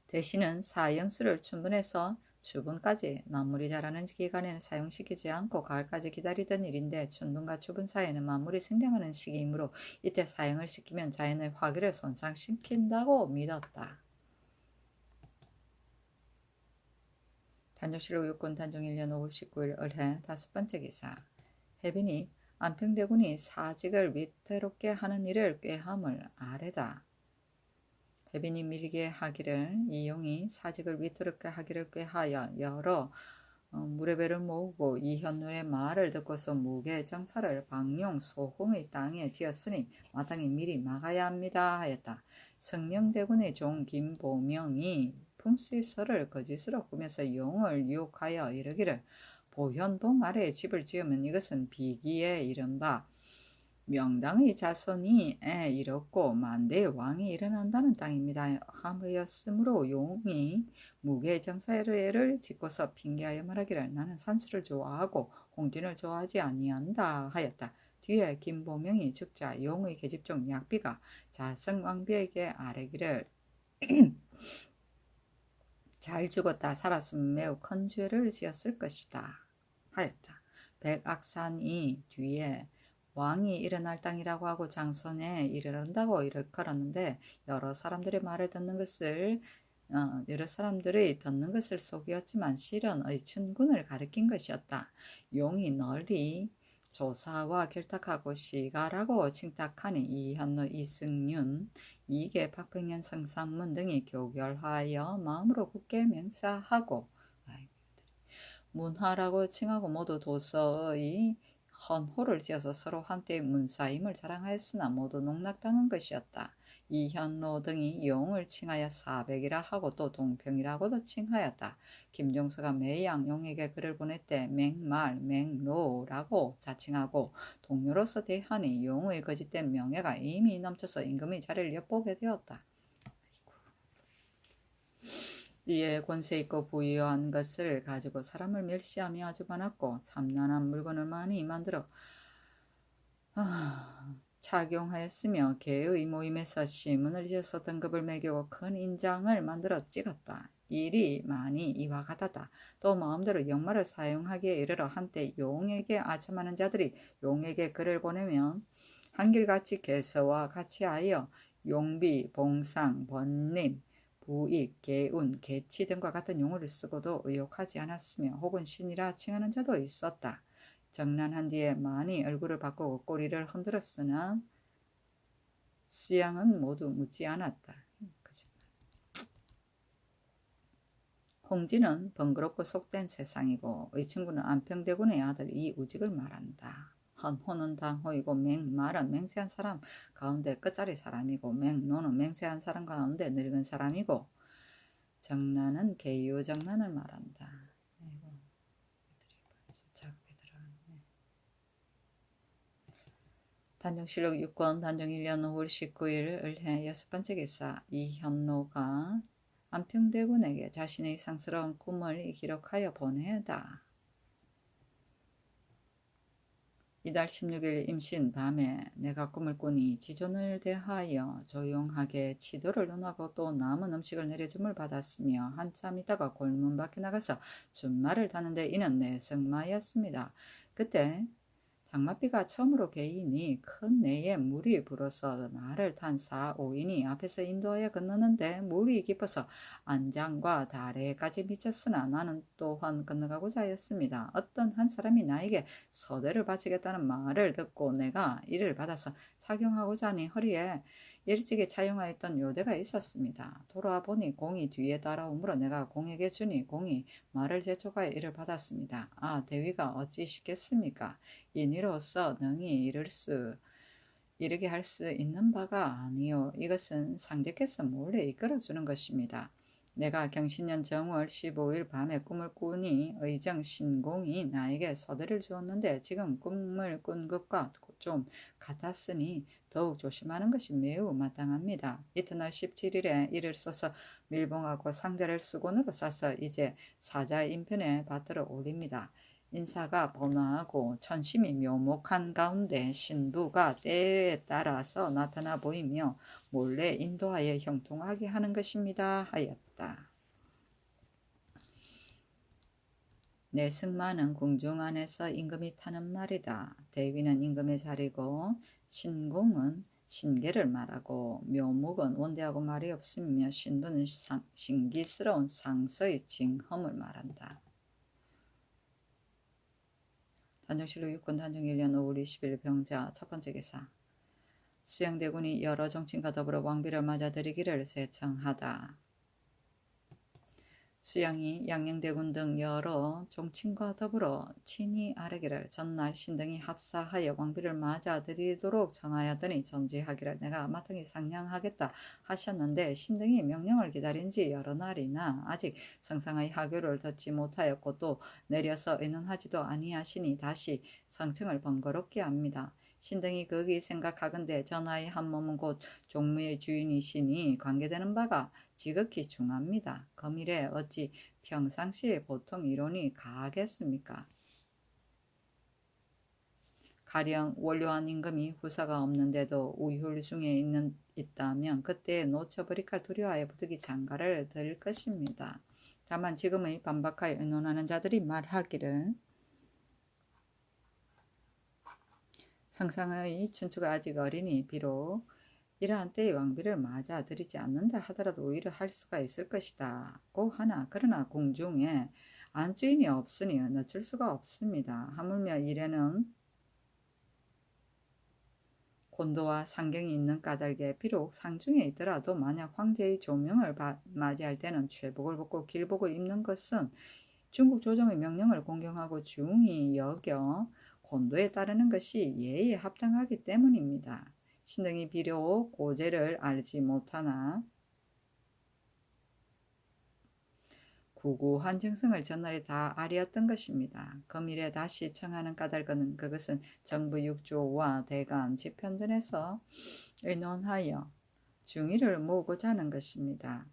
대신은 사형수를 춘분해서 추분까지 만물이 자라는 기간에는 사용시키지 않고 가을까지 기다리던 일인데 춘분과 추분 사이에는 만물이 생장하는 시기이므로 이때 사형을 시키면 자연의 화기를 손상시킨다고 믿었다. 단정실록 6권 단정 1년 5월 19일 을해 다섯 번째 기사. 해빈이 안평대군이 사직을 위태롭게 하는 일을 꾀함을 아뢰다. 해빈이 밀게 하기를 이용이 사직을 위태롭게 하기를 꾀하여 여러 무례배를 모으고 이현노의 말을 듣고서 무게장사를 방룡 소홍의 땅에 지었으니 마땅히 미리 막아야 합니다 하였다. 성령대군의 종 김보명이 풍수설을 거짓으로 꾸며서 용을 유혹하여 이르기를 보현봉 아래에 집을 지으면 이것은 비기에 이른바 명당의 자손이 이렇고 만대의 왕이 일어난다는 땅입니다 하였으므로 용이 무게장사를 짓고서 핑계하여 말하기를 나는 산수를 좋아하고 홍진을 좋아하지 아니한다 하였다. 뒤에 김보명이 죽자 용의 계집종 약비가 자성왕비에게 아뢰기를 잘 죽었다 살았으면 매우 큰 죄를 지었을 것이다 하였다. 백악산이 뒤에 왕이 일어날 땅이라고 하고 장선에 이르른다고 일컬었는데 여러 사람들의 듣는 것을 속이었지만 실현의 춘군을 가리킨 것이었다. 용이 널리 조사와 결탁하고 시가라고 칭탁하니 이현노 이승윤 이계 박병현 성삼문 등이 교결하여 마음으로 굳게 맹사하고 문화라고 칭하고 모두 도서의 헌호를 지어서 서로 한때의 문사임을 자랑하였으나 모두 농락당한 것이었다. 이현노 등이 용을 칭하여 사백이라 하고 또 동평이라고도 칭하였다. 김종서가 매양 용에게 글을 보냈대 맹말 맹로라고 자칭하고 동료로서 대하니 용의 거짓된 명예가 이미 넘쳐서 임금의 자리를 엿보게 되었다. 이에 권세 있고 부유한 것을 가지고 사람을 멸시하며 아주 많았고 참난한 물건을 많이 만들어 착용하였으며 개의 모임에서 시문을 지어서 등급을 매기고 큰 인장을 만들어 찍었다. 일이 많이 이와 같았다. 또 마음대로 역말을 사용하기에 이르러 한때 용에게 아첨하는 자들이 용에게 글을 보내면 한결같이 개서와 같이 하여 용비, 봉상, 번림, 부익, 개운, 개치 등과 같은 용어를 쓰고도 의욕하지 않았으며 혹은 신이라 칭하는 자도 있었다. 정난한 뒤에 많이 얼굴을 바꾸고 꼬리를 흔들었으나 수양은 모두 묻지 않았다. 홍지는 번거롭고 속된 세상이고 의 친구는 안평대군의 아들 이우직을 말한다. 헌호는 당호이고 맹말은 맹세한 사람 가운데 끝자리 사람이고 맹노는 맹세한 사람 가운데 늙은 사람이고 정난은 개유정난을 말한다. 단정실록 6권 단정 1년 5월 19일 을해 6번째 기사 이현노가 안평대군에게 자신의 상스러운 꿈을 기록하여 보내다. 이달 16일 임신 밤에 내가 꿈을 꾸니 지존을 대하여 조용하게 치도를 논하고 또 남은 음식을 내려줌을 받았으며 한참 있다가 골문 밖에 나가서 준말을 타는데 이는 내승마였습니다. 그때 장맛비가 처음으로 개이니 큰 내에 물이 불어서 말을 탄 4, 5인이 앞에서 인도하여 건너는데 물이 깊어서 안장과 다리까지 미쳤으나 나는 또한 건너가고자 하였습니다. 어떤 한 사람이 나에게 서대를 바치겠다는 말을 듣고 내가 이를 받아서 착용하고자 하니 허리에 일찍이 차용하였던 요대가 있었습니다. 돌아보니 공이 뒤에 따라오므로 내가 공에게 주니 공이 말을 재촉하여 이를 받았습니다. 대위가 어찌 쉽겠습니까? 인의로서 능히 이르게 할 수 있는 바가 아니요 이것은 상제께서 몰래 이끌어주는 것입니다. 내가 경신년 정월 15일 밤에 꿈을 꾸니 의정 신공이 나에게 서대를 주었는데 지금 꿈을 꾼 것과 좀 같았으니 더욱 조심하는 것이 매우 마땅합니다. 이튿날 17일에 이를 써서 밀봉하고 상자를 수건으로 싸서 이제 사자 인편에 받들어 올립니다. 인사가 번화하고 천심이 묘목한 가운데 신부가 때에 따라서 나타나 보이며 몰래 인도하여 형통하게 하는 것입니다. 하였다. 내 승마는 궁중 안에서 임금이 타는 말이다. 대위는 임금의 자리고 신공은 신계를 말하고 묘목은 원대하고 말이 없으며 신부는 신기스러운 상서의 징험을 말한다. 단정실록 6권 단정 1년 5월 20일 병자 첫 번째 기사 수양대군이 여러 정친과 더불어 왕비를 맞아들이기를 세청하다. 수양이 양녕대군 등 여러 종친과 더불어 친히 아뢰기를 전날 신등이 합사하여 왕비를 맞아들이도록 청하였더니 전지하기를 내가 마땅히 상냥하겠다 하셨는데 신등이 명령을 기다린 지 여러 날이나 아직 성상의 하교를 듣지 못하였고 또 내려서 의논하지도 아니하시니 다시 성청을 번거롭게 합니다. 신등이 거기 생각하건대 전하의 한 몸은 곧 종무의 주인이시니 관계되는 바가 지극히 중합니다. 검일에 어찌 평상시에 보통 이론이 가하겠습니까? 가령 원료한 임금이 후사가 없는데도 우율 중에 있다면 그때 놓쳐버릴까 두려워하여 부득이 장가를 들 것입니다. 다만 지금의 반박하여 의논하는 자들이 말하기를 성상의 춘추가 아직 어리니 비록 이러한 때의 왕비를 맞아들이지 않는다 하더라도 오히려 할 수가 있을 것이다 고 하나 그러나 궁중에 안주인이 없으니 늦출 수가 없습니다. 하물며 이래는 곤도와 상경이 있는 까닭에 비록 상중에 있더라도 만약 황제의 조명을 맞이할 때는 최복을 벗고 길복을 입는 것은 중국 조정의 명령을 공경하고 중히 여겨 곤도에 따르는 것이 예의에 합당하기 때문입니다. 신등이 비록 고제를 알지 못하나 구구한 증성을 전날에 다 아리었던 것입니다. 금일에 다시 청하는 까닭은 그것은 정부 6조와 대간 집현전에서 의논하여 중의를 모으고자 하는 것입니다.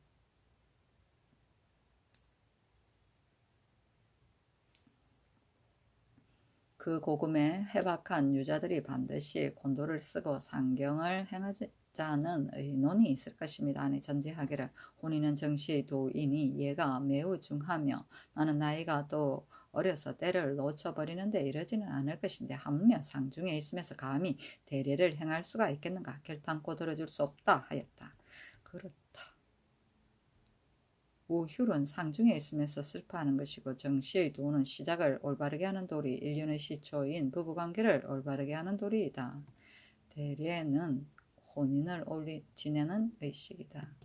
그 고금에 해박한 유자들이 반드시 곤도를 쓰고 상경을 행하자는 의논이 있을 것입니다. 아니 전제하기를 혼인은 정시의 도이니 얘가 매우 중하며 나는 나이가 또 어려서 때를 놓쳐버리는데 이러지는 않을 것인데 하물며 상중에 있으면서 감히 대례를 행할 수가 있겠는가? 결단코 들어줄 수 없다 하였다. 그렇다. 우휼은 상중에 있으면서 슬퍼하는 것이고 정시의 도는 시작을 올바르게 하는 도리, 일륜의 시초인 부부관계를 올바르게 하는 도리이다. 대례는 혼인을 지내는 의식이다.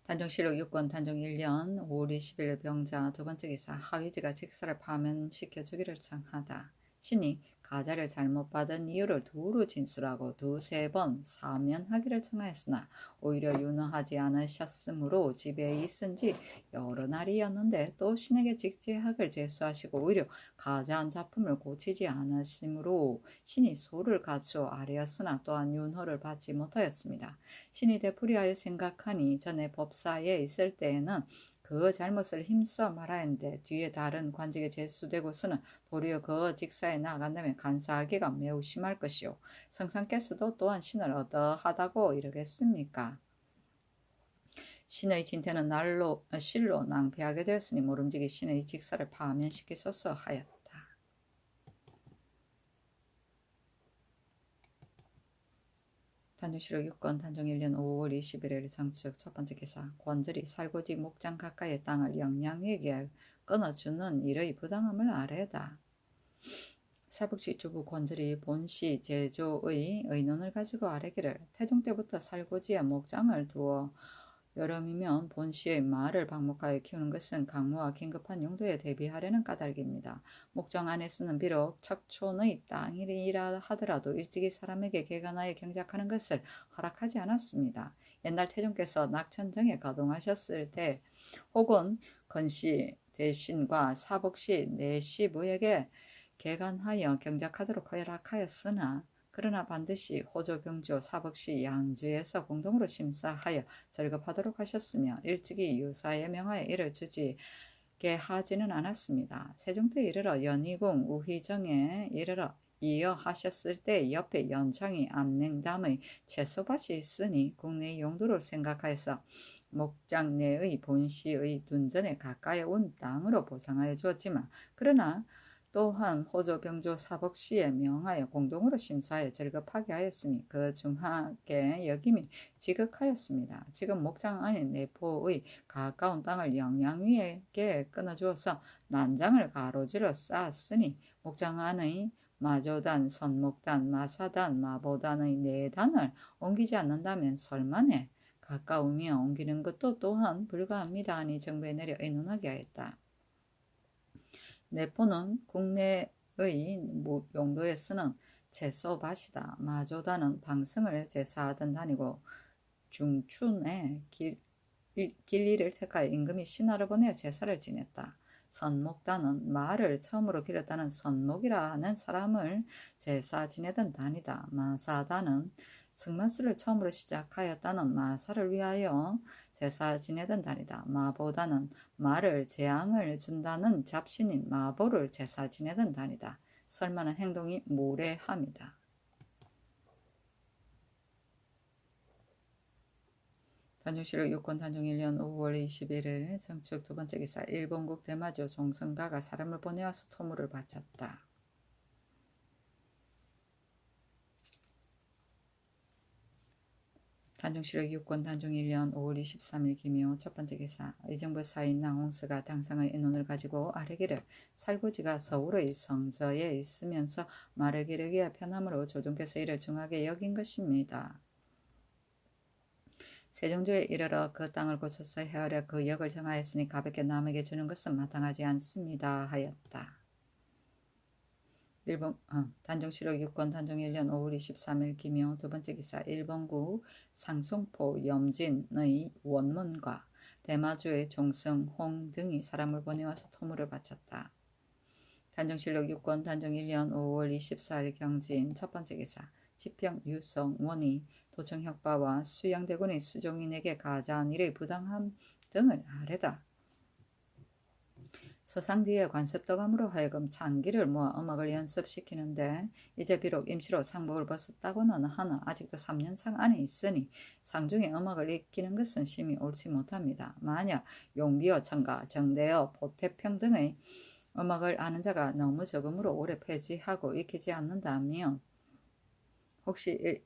단종실록 6권 단종 1년 5월 20일 병자 두 번째 기사 하위지가 직사를 파면시켜 주기를 청하다. 신이 가자를 잘못 받은 이유를 두루 진술하고 두세 번 사면하기를 청하였으나 오히려 윤허하지 않으셨으므로 집에 있은지 여러 날이었는데 또 신에게 직제학을 제수하시고 오히려 가자한 작품을 고치지 않으시므로 신이 소를 갖추어 아뢰었으나 또한 윤허를 받지 못하였습니다. 신이 되풀이하여 생각하니 전에 법사에 있을 때에는 그 잘못을 힘써 말하였는데 뒤에 다른 관직에 제수되고서는 도리어 그 직사에 나아간다면 간사하기가 매우 심할 것이요 성상께서도 또한 신을 어떠하다고 이르겠습니까? 신의 진태는 실로 낭비하게 되었으니 모름지기 신의 직사를 파면시키소서 하였다. 단종실록 6권 단종 1년 5월 21일 정축 첫 번째 기사 권절이 살고지 목장 가까이의 땅을 영양위에게 끊어주는 일의 부당함을 아뢰다. 사북시 주부 권절이 본시 제조의 의논을 가지고 아뢰기를 태종 때부터 살고지에 목장을 두어 여름이면 본시의 말을 방목하여 키우는 것은 강무와 긴급한 용도에 대비하려는 까닭입니다. 목장 안에서는 비록 척촌의 땅이라 하더라도 일찍이 사람에게 개간하여 경작하는 것을 허락하지 않았습니다. 옛날 태종께서 낙천정에 거동하셨을 때 혹은 건시 대신과 사복시 내시부에게 개간하여 경작하도록 허락하였으나 그러나 반드시 호조, 병조, 사복시, 양주에서 공동으로 심사하여 절급하도록 하셨으며 일찍이 유사에 명하여 이를 주지게 하지는 않았습니다. 세종 때 이르러 연희궁 우희정에 이르러 이어 하셨을 때 옆에 연창이 암냉담의 채소밭이 있으니 국내의 용도를 생각하여서 목장 내의 본시의 둔전에 가까이 온 땅으로 보상하여 주었지만 그러나 또한 호조, 병조, 사복시에 명하여 공동으로 심사하여 절급하게 하였으니 그 중하게 여김이 지극하였습니다. 지금 목장 안인 내포의 가까운 땅을 영양위에게 끊어주어서 난장을 가로질러 쌓았으니 목장 안의 마조단, 선목단, 마사단, 마보단의 네 단을 옮기지 않는다면 설만에 가까우며 옮기는 것도 또한 불가합니다. 하니 정부에 내려 의논하게 하였다. 내포는 국내의 용도에 쓰는 채소밭이다. 마조단은 방승을 제사하던 단이고 중춘에 길리를 택하여 임금이 신하를 보내어 제사를 지냈다. 선목단은 말을 처음으로 기렸다는 선목이라 하는 사람을 제사 지내던 단이다. 마사단은 승마수를 처음으로 시작하였다는 마사를 위하여 제사 지내던 단이다. 마보다는 말을 재앙을 준다는 잡신인 마보를 제사 지내던 단이다. 설마는 행동이 무례함이다. 단종실록 6권 단종 1년 5월 21일 정축 두 번째 기사 일본국 대마조 종성가가 사람을 보내와서 토물을 바쳤다. 단종실록 6권 단종 1년 5월 23일 기묘 첫 번째 기사 의정부 사인 나홍스가 당상의 의논을 가지고 아뢰기를 살고지가 서울의 성저에 있으면서 말을 기르기에 편함으로 조정께서 이를 중하게 여긴 것입니다. 세종조에 이르러 그 땅을 고쳐서 헤아려 그 역을 정하였으니 가볍게 남에게 주는 것은 마땅하지 않습니다 하였다. 단종실록 6권 단종 1년 5월 23일 기묘 두 번째 기사 일본국 상송포 염진의 원문과 대마주의 종성 홍 등이 사람을 보내와서 토물을 바쳤다. 단종실록 6권 단종 1년 5월 24일 경진 첫 번째 기사 지평 유성 원이 도청 혁파와 수양대군의 수종인에게 가자한 일의 부당함 등을 아뢰다. 소상디의 관습도감으로 하여금 장기를 모아 음악을 연습시키는데 이제 비록 임시로 상복을 벗었다고는 하나 아직도 3년상 안에 있으니 상중에 음악을 익히는 것은 심히 옳지 못합니다. 만약 용비어 청가, 정대어, 보태평 등의 음악을 아는 자가 너무 적음으로 오래 폐지하고 익히지 않는다면 혹시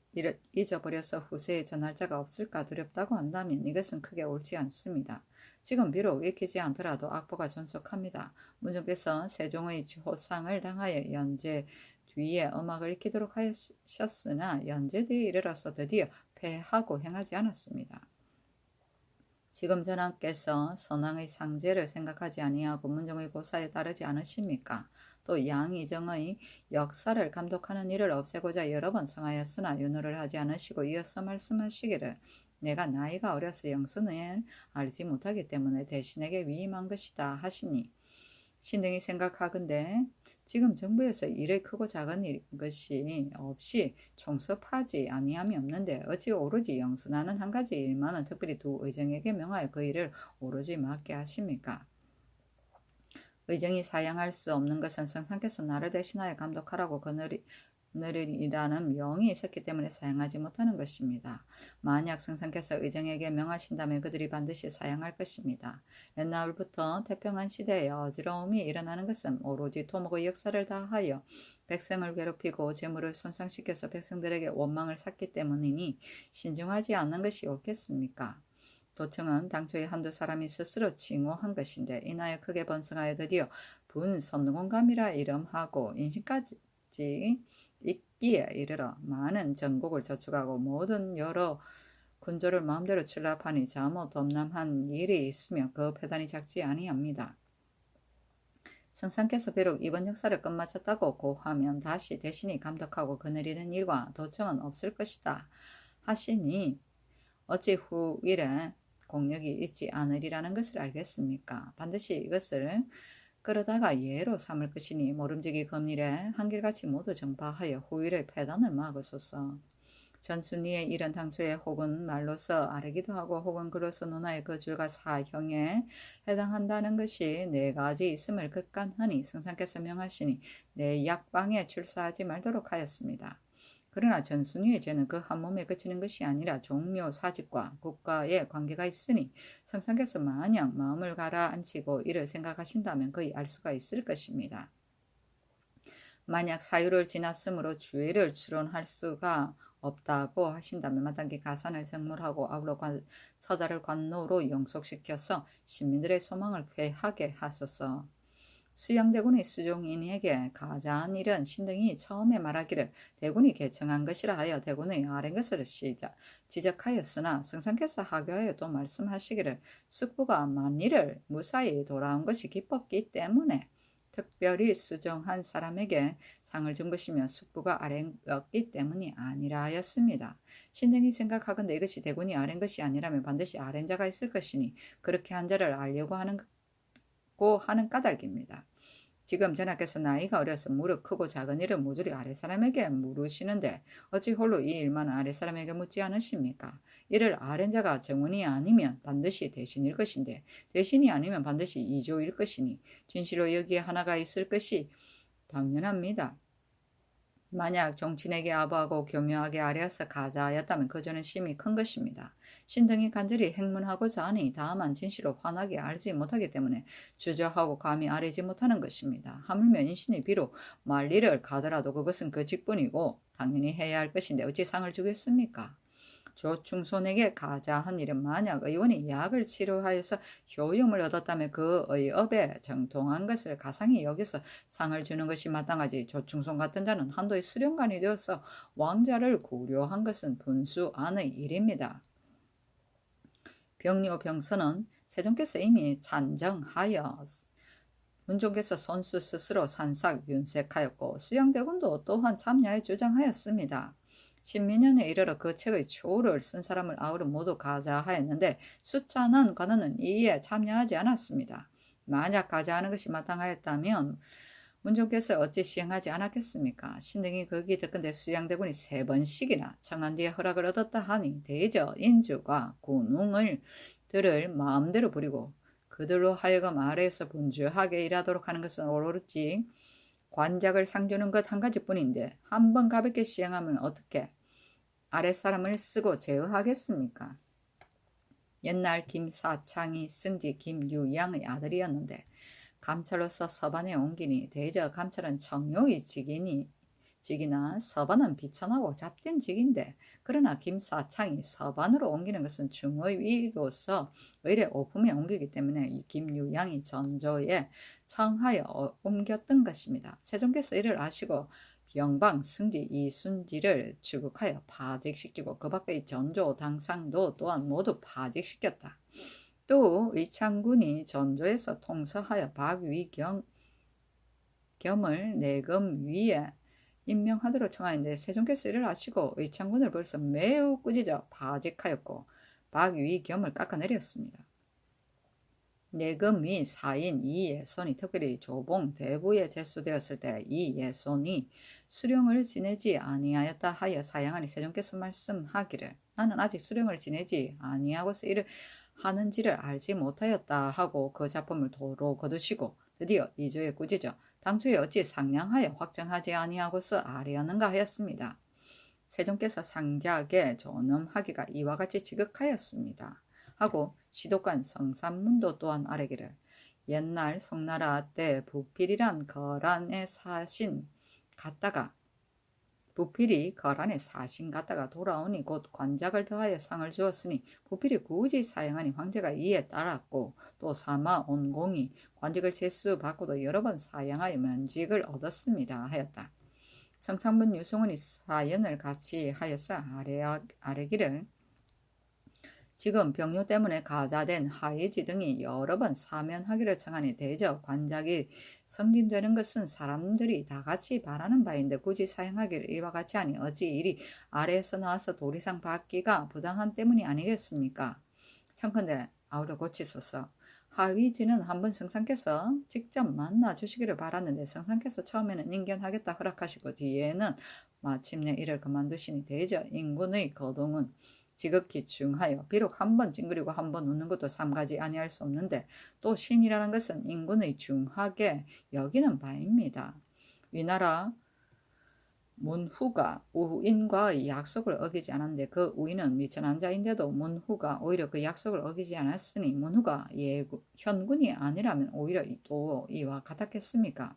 잊어버려서 후세에 전할 자가 없을까 두렵다고 한다면 이것은 크게 옳지 않습니다. 지금 비록 익히지 않더라도 악보가 존속합니다. 문종께서 세종의 호상을 당하여 연제 뒤에 음악을 익히도록 하셨으나 연제 뒤에 이르러서 드디어 폐하고 행하지 않았습니다. 지금 전하께서 선왕의 상제를 생각하지 아니하고 문종의 고사에 따르지 않으십니까? 또 양이정의 역사를 감독하는 일을 없애고자 여러 번 청하였으나 윤호를 하지 않으시고 이어서 말씀하시기를 내가 나이가 어려서 영선을 알지 못하기 때문에 대신에게 위임한 것이다 하시니 신등이 생각하건대 지금 정부에서 일의 크고 작은 것이 없이 총섭하지 아니함이 없는데 어찌 오로지 영선하는 한 가지 일만은 특별히 두 의정에게 명하여 그 일을 오로지 맡게 하십니까? 의정이 사양할 수 없는 것은 성상께서 나를 대신하여 감독하라고 거느리라는 명이 있었기 때문에 사양하지 못하는 것입니다. 만약 성상께서 의정에게 명하신다면 그들이 반드시 사양할 것입니다. 옛날부터 태평한 시대에 어지러움이 일어나는 것은 오로지 토목의 역사를 다하여 백성을 괴롭히고 재물을 손상시켜서 백성들에게 원망을 샀기 때문이니 신중하지 않는 것이 옳겠습니까? 도청은 당초에 한두 사람이 스스로 칭호한 것인데 이나여 크게 번성하여 드디어 분선공감이라 이름하고 인신까지 있기에 이르러 많은 전국을 저축하고 모든 여러 군조를 마음대로 출납하니 잘못 덤남한 일이 있으며 그 패단이 작지 아니합니다. 성상께서 비록 이번 역사를 끝마쳤다고 고하면 다시 대신이 감독하고 거느리는 일과 도청은 없을 것이다 하시니 어찌 후일에 공력이 있지 않으리라는 것을 알겠습니까? 반드시 이것을 그러다가 예로 삼을 것이니 모름지기 금일에 한결같이 모두 정파하여 후일의 패단을 막으소서. 전순위의 일은 당초에 혹은 말로서 아뢰기도 하고 혹은 그로서 논하의 그 줄과 사형에 해당한다는 것이 네 가지 있음을 극간하니 성상께서 명하시니 내 약방에 출사하지 말도록 하였습니다. 그러나 전순위의 죄는 그 한 몸에 그치는 것이 아니라 종묘 사직과 국가의 관계가 있으니 성상께서 만약 마음을 가라앉히고 이를 생각하신다면 거의 알 수가 있을 것입니다. 만약 사유를 지났으므로 주의를 추론할 수가 없다고 하신다면 마땅히 가산을 정물하고 아울러 처자를 관노로 영속시켜서 시민들의 소망을 회하게 하소서. 수양대군의 수종인에게 가자한 일은 신등이 처음에 말하기를 대군이 개청한 것이라 하여 대군의 아랜 것을 지적하였으나 성상께서 하교하여 또 말씀하시기를 숙부가 만일을 무사히 돌아온 것이 기뻤기 때문에 특별히 수정한 사람에게 상을 준 것이며 숙부가 아랜였기 때문이 아니라 하였습니다. 신등이 생각하건대 이것이 대군이 아랜 것이 아니라면 반드시 아랜 자가 있을 것이니 그렇게 한 자를 알려고 하는 까닭입니다. 지금 전하께서 나이가 어려서 무릇 크고 작은 일을 모조리 아랫사람에게 물으시는데 어찌 홀로 이 일만 아랫사람에게 묻지 않으십니까? 이를 아랜 자가 정원이 아니면 반드시 대신일 것인데 대신이 아니면 반드시 이조일 것이니 진실로 여기에 하나가 있을 것이 당연합니다. 만약 종친에게 아부하고 교묘하게 아뢰어서 가자하였다면 그 죄는 심히 큰 것입니다. 신등이 간절히 행문하고자 하니 다만 진실로 환하게 알지 못하기 때문에 주저하고 감히 아뢰지 못하는 것입니다. 하물며 인신이 비록 말리를 가더라도 그것은 그 직분이고 당연히 해야 할 것인데 어찌 상을 주겠습니까? 조충손에게 가자한 일은 만약 의원이 약을 치료하여서 효용을 얻었다면 그 의업에 정통한 것을 가상히 여기서 상을 주는 것이 마땅하지 조충손 같은 자는 한도의 수령관이 되어서 왕자를 고려한 것은 분수 안의 일입니다. 병료 병선은 세종께서 이미 찬정하여 문종께서 손수 스스로 산삭 윤색하였고 수양대군도 또한 참여해 주장하였습니다. 신민년에 이르러 그 책의 초를 쓴 사람을 아우러 모두 가자하였는데 숫자는 관원은 이에 참여하지 않았습니다. 만약 가자하는 것이 마땅하였다면 문종께서 어찌 시행하지 않았겠습니까? 신등이 거기 듣건대 수양대군이 3번씩이나 청한 뒤에 허락을 얻었다 하니 대저 인주가 군웅을 들을 마음대로 부리고 그들로 하여금 아래에서 분주하게 일하도록 하는 것은 오로지 관작을 상주는 것 한 가지뿐인데 한번 가볍게 시행하면 어떻게 아랫사람을 쓰고 제어하겠습니까? 옛날 김사창이 승지 김유양의 아들이었는데 감찰로서 서반에 옮기니 대저 감찰은 청요의 직이나 서반은 비천하고 잡된 직인데 그러나 김사창이 서반으로 옮기는 것은 중의위로서 의례 오품에 옮기기 때문에 이 김유양이 전조에 청하여 옮겼던 것입니다. 세종께서 이를 아시고 영방, 승지, 이순지를 출국하여 파직시키고 그 밖의 전조 당상도 또한 모두 파직시켰다. 또 의창군이 전조에서 통서하여 박위겸을 내검위에 임명하도록 청하였는데 세종께서 이를 아시고 의창군을 벌써 매우 꾸짖어 파직하였고 박위겸을 깎아내렸습니다. 내검위 사인 이예손이 특별히 조봉 대부에 제수되었을 때 이예손이 수령을 지내지 아니하였다 하여 사양하니 세종께서 말씀하기를 나는 아직 수령을 지내지 아니하고서 이를 하는지를 알지 못하였다 하고 그 작품을 도로 거두시고 드디어 이조에 꾸짖어 당초에 어찌 상냥하여 확정하지 아니하고서 아뢰었는가 하였습니다. 세종께서 상작에 존엄하기가 이와 같이 지극하였습니다. 하고 시독관 성삼문도 또한 아뢰기를 옛날 송나라 때 부필이란 거란의 사신 갔다가 부필이 거란에 사신 갔다가 돌아오니 곧 관작을 더하여 상을 주었으니 부필이 굳이 사양하니 황제가 이에 따랐고 또 사마 온공이 관직을 제수받고도 여러 번 사양하여 면직을 얻었습니다 하였다. 성상문 유승훈이 사연을 같이 하여서 아뢰기를 지금 병요 때문에 가자된 하예지 등이 여러 번 사면하기를 청하니 대저 관작이 승진되는 것은 사람들이 다 같이 바라는 바인데 굳이 사용하기를 이와 같이 하니 어찌 일이 아래에서 나와서 도리상 받기가 부당한 때문이 아니겠습니까? 청컨대 아우려 고치소서. 하위지는 한번 성상께서 직접 만나 주시기를 바랐는데 성상께서 처음에는 인견하겠다 허락하시고 뒤에는 마침내 이를 그만두시니 대저 인군의 거동은 지극히 중하여 비록 한번 찡그리고 한번 웃는 것도 삼가지 아니할 수 없는데 또 신이라는 것은 인군의 중하게 여기는 바입니다. 위나라 문후가 우인과의 약속을 어기지 않았는데 그 우인은 미천한 자인데도 문후가 오히려 그 약속을 어기지 않았으니 문후가 현군이 아니라면 오히려 또 이와 같았겠습니까?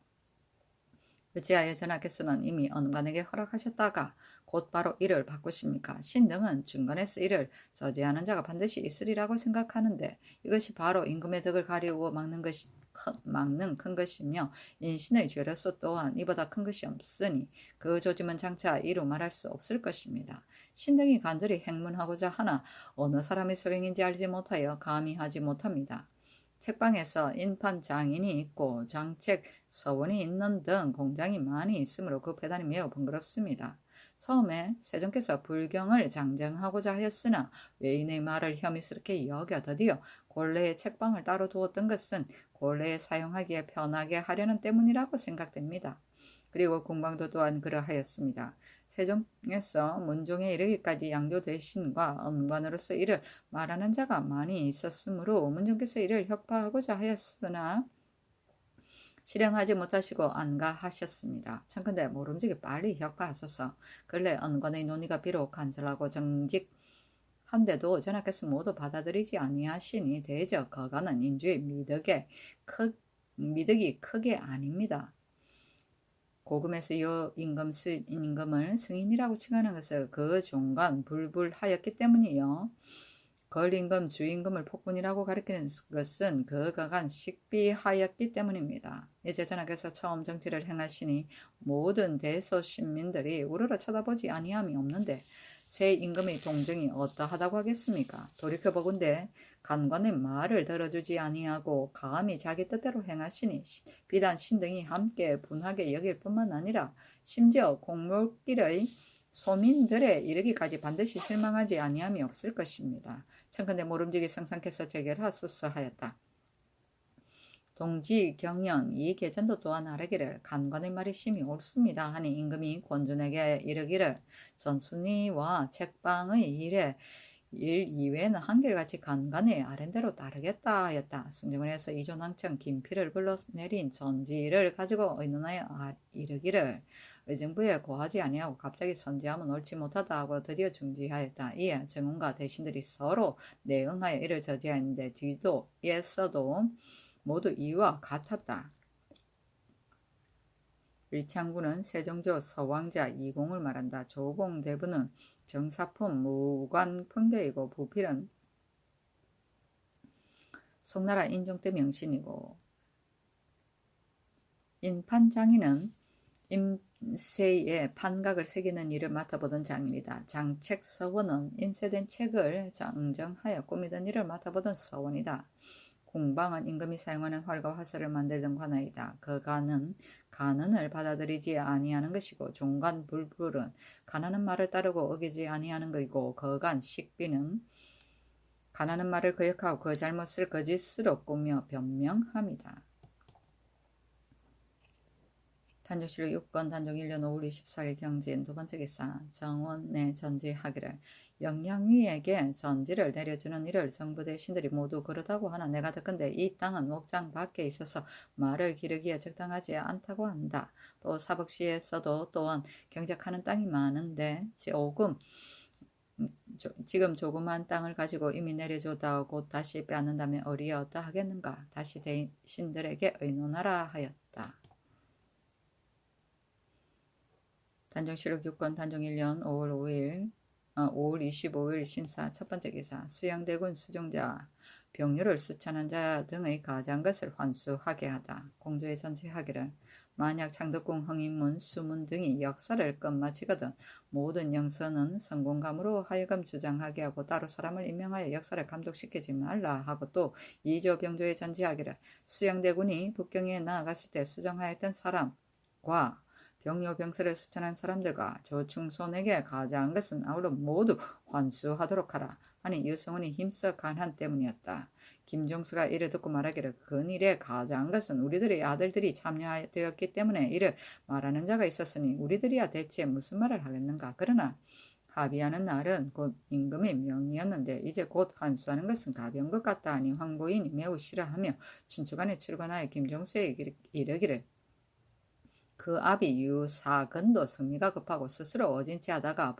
어찌하여 전하께서는 이미 언관에게 허락하셨다가 곧바로 이를 바꾸십니까? 신등은 중간에서 이를 저지하는 자가 반드시 있으리라고 생각하는데 이것이 바로 임금의 덕을 가리우고 막는 큰 것이며 인신의 죄로서 또한 이보다 큰 것이 없으니 그 조짐은 장차 이루 말할 수 없을 것입니다. 신등이 간절히 행문하고자 하나 어느 사람의 소행인지 알지 못하여 감히 하지 못합니다. 책방에서 인판 장인이 있고 장책 서원이 있는 등 공장이 많이 있으므로 그 배단이 매우 번거롭습니다. 처음에 세종께서 불경을 장정하고자 하였으나 외인의 말을 혐의스럽게 여겨 드디어 곤례의 책방을 따로 두었던 것은 곤례에 사용하기에 편하게 하려는 때문이라고 생각됩니다. 그리고 궁방도 또한 그러하였습니다. 세종에서 문종에 이르기까지 양조 대신과 언관으로서 이를 말하는 자가 많이 있었으므로 문종께서 이를 혁파하고자 하였으나 실행하지 못하시고 안가하셨습니다. 청컨대 모름지기 빨리 혁파하소서. 근래 언관의 논의가 비록 간절하고 정직한데도 전하께서 모두 받아들이지 아니하시니 대저 거가는 인주의 미덕이 크게 아닙니다. 고금에서 이 임금을 승인이라고 칭하는 것을 그 종간 불불하였기 때문이요. 걸임금 주임금을 폭군이라고 가리키는 것은 그간 식비하였기 때문입니다. 이제 전하께서 처음 정치를 행하시니 모든 대소신민들이 우러러 쳐다보지 아니함이 없는데 새 임금의 동정이 어떠하다고 하겠습니까? 돌이켜보건대 간관의 말을 들어주지 아니하고 감히 자기 뜻대로 행하시니 비단 신등이 함께 분하게 여길 뿐만 아니라 심지어 공물길의 소민들에 이르기까지 반드시 실망하지 아니함이 없을 것입니다. 청컨대 모름지기 성상께서 재결하소서 하였다. 동지 경연 이 계전도 또한 아뢰기를 간관의 말이 심히 옳습니다 하니 임금이 권준에게 이르기를 전순위와 책방의 일에 일 이외에는 한결같이 간간히 아랜대로 따르겠다 하였다. 승정을 해서 이조낭청 김피를 불러 내린 전지를 가지고 의논하여 이르기를 의정부에 고하지 아니하고 갑자기 선지하면 옳지 못하다 하고 드디어 중지하였다. 이에 정원과 대신들이 서로 내응하여 이를 저지하였는데 뒤도 에서도 모두 이와 같았다. 일창구는 세종조 서왕자 이공을 말한다. 조공 대부는 정사품 무관풍대이고 부필은 송나라 인종대 명신이고 인판장인은 임세의 판각을 새기는 일을 맡아보던 장인이다. 장책서원은 인쇄된 책을 정정하여 꾸미던 일을 맡아보던 서원이다. 공방은 임금이 사용하는 활과 화살을 만들던 관아이다. 그 관은 간언을 받아들이지 아니하는 것이고 종관 불불은 간하는 말을 따르고 어기지 아니하는 것이고 거간 식비는 간하는 말을 거역하고 그 잘못을 거짓으로 꾸며 변명합니다. 단종실록 6번 단종 1년 5월 24일 경진 두 번째 기사 정원내 전지하기를 영양위에게 전지를 내려주는 일을 정부 대신들이 모두 그러다고 하나 내가 듣건대 이 땅은 목장 밖에 있어서 말을 기르기에 적당하지 않다고 한다. 또 사북시에서도 또한 경작하는 땅이 많은데 지금 조그만 땅을 가지고 이미 내려줬다고 곧 다시 빼앗는다면 어리에 어떠하겠는가. 다시 대신들에게 의논하라 하였다. 단종실록 6권 단종 1년 5월 25일 신사 첫 번째 기사 수양대군 수종자 병류를 수천한 자 등의 가장 것을 환수하게 하다. 공조의 전체하기를 만약 창덕궁 흥인문 수문 등이 역사를 끝마치거든 모든 영서는 성공감으로 하여금 주장하게 하고 따로 사람을 임명하여 역사를 감독시키지 말라 하고 또 이조 병조의 전지하기를 수양대군이 북경에 나아갔을 때 수정하였던 사람과 병요 병사를 수천한 사람들과 저충손에게 가장한 것은 아울러 모두 환수하도록 하라 하니 유성훈이 힘써 간한 때문이었다. 김종수가 이를 듣고 말하기를 근일에 가장한 것은 우리들의 아들들이 참여되었기 때문에 이를 말하는 자가 있었으니 우리들이야 대체 무슨 말을 하겠는가. 그러나 합의하는 날은 곧 임금의 명이었는데 이제 곧 환수하는 것은 가벼운 것 같다 하니 황보인이 매우 싫어하며 춘추관에 출관하여 김종수에게 이르기를 그 아비 유사근도 성미가 급하고 스스로 어진치 하다가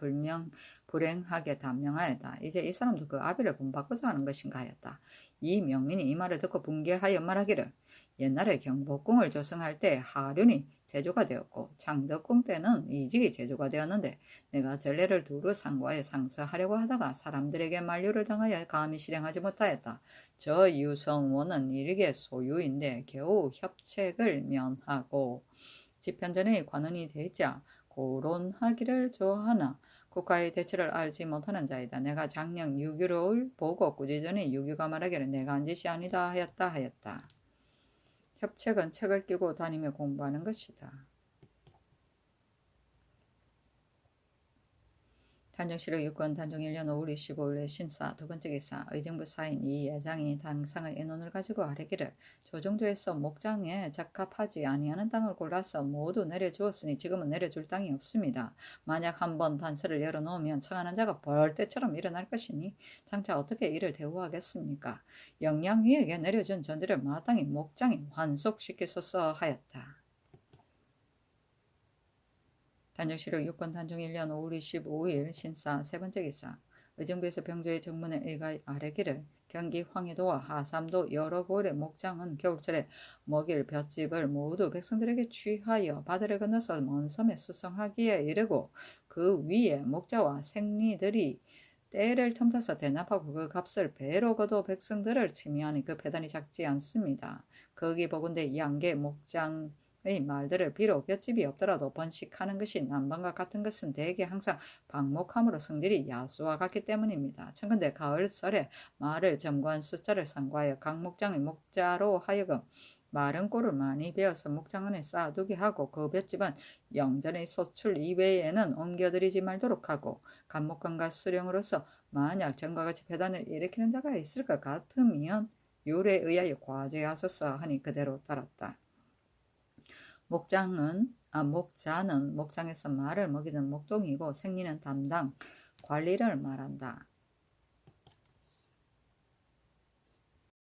불행하게 단명하였다. 이제 이 사람도 그 아비를 본받고자 하는 것인가 하였다. 이 명민이 이 말을 듣고 분개하여 말하기를 옛날에 경복궁을 조성할 때 하륜이 제조가 되었고 창덕궁 때는 이직이 제조가 되었는데 내가 전례를 두루 상고하여 상서하려고 하다가 사람들에게 만류를 당하여 감히 실행하지 못하였다. 저 유성원은 일개 소유인데 겨우 협책을 면하고 집현전의 관원이 되자 고론하기를 좋아하나 국가의 대처를 알지 못하는 자이다. 내가 작년 유교를 보고 꾸짖으니 유교가 말하기를 내가 한 짓이 아니다 하였다. 협책은 책을 끼고 다니며 공부하는 것이다. 단종실록 6권 단종 1년 5월 25일에 신사 두 번째 기사 의정부 사인 이 예장이 당상의 인원을 가지고 아뢰기를 조정조에서 목장에 적합하지 아니하는 땅을 골라서 모두 내려주었으니 지금은 내려줄 땅이 없습니다. 만약 한번 단서를 열어놓으면 청하는 자가 벌떼처럼 일어날 것이니 장차 어떻게 이를 대우하겠습니까? 영양위에게 내려준 전지를 마땅히 목장에 환속시키소서 하였다. 단종실록 6권 단종 1년 5월 25일 신사 세 번째 기사 의정부에서 병조의 정문에 의가 아뢰기를 경기 황해도와 하삼도 여러 고을의 목장은 겨울철에 먹일 볏짚을 모두 백성들에게 취하여 바다를 건너서 먼 섬에 수송하기에 이르고 그 위에 목자와 생리들이 때를 틈타서 대납하고 그 값을 배로 거둬 백성들을 침해하니 그 배단이 작지 않습니다. 거기 보건대 양계 목장 의 말들을 비록 볏집이 없더라도 번식하는 것이 남방과 같은 것은 대개 항상 방목함으로 성질이 야수와 같기 때문입니다. 청근대 가을설에 말을 점거한 숫자를 상고하여 각 목장의 목자로 하여금 마른 꼴을 많이 베어서 목장 안에 쌓아두게 하고 그 볏집은 영전의 소출 이외에는 옮겨들이지 말도록 하고 간목관과 수령으로서 만약 전과 같이 배단을 일으키는 자가 있을 것 같으면 율에 의하여 과제하소서 하니 그대로 따랐다. 목자는 목장에서 말을 먹이는 목동이고 생리는 담당 관리를 말한다.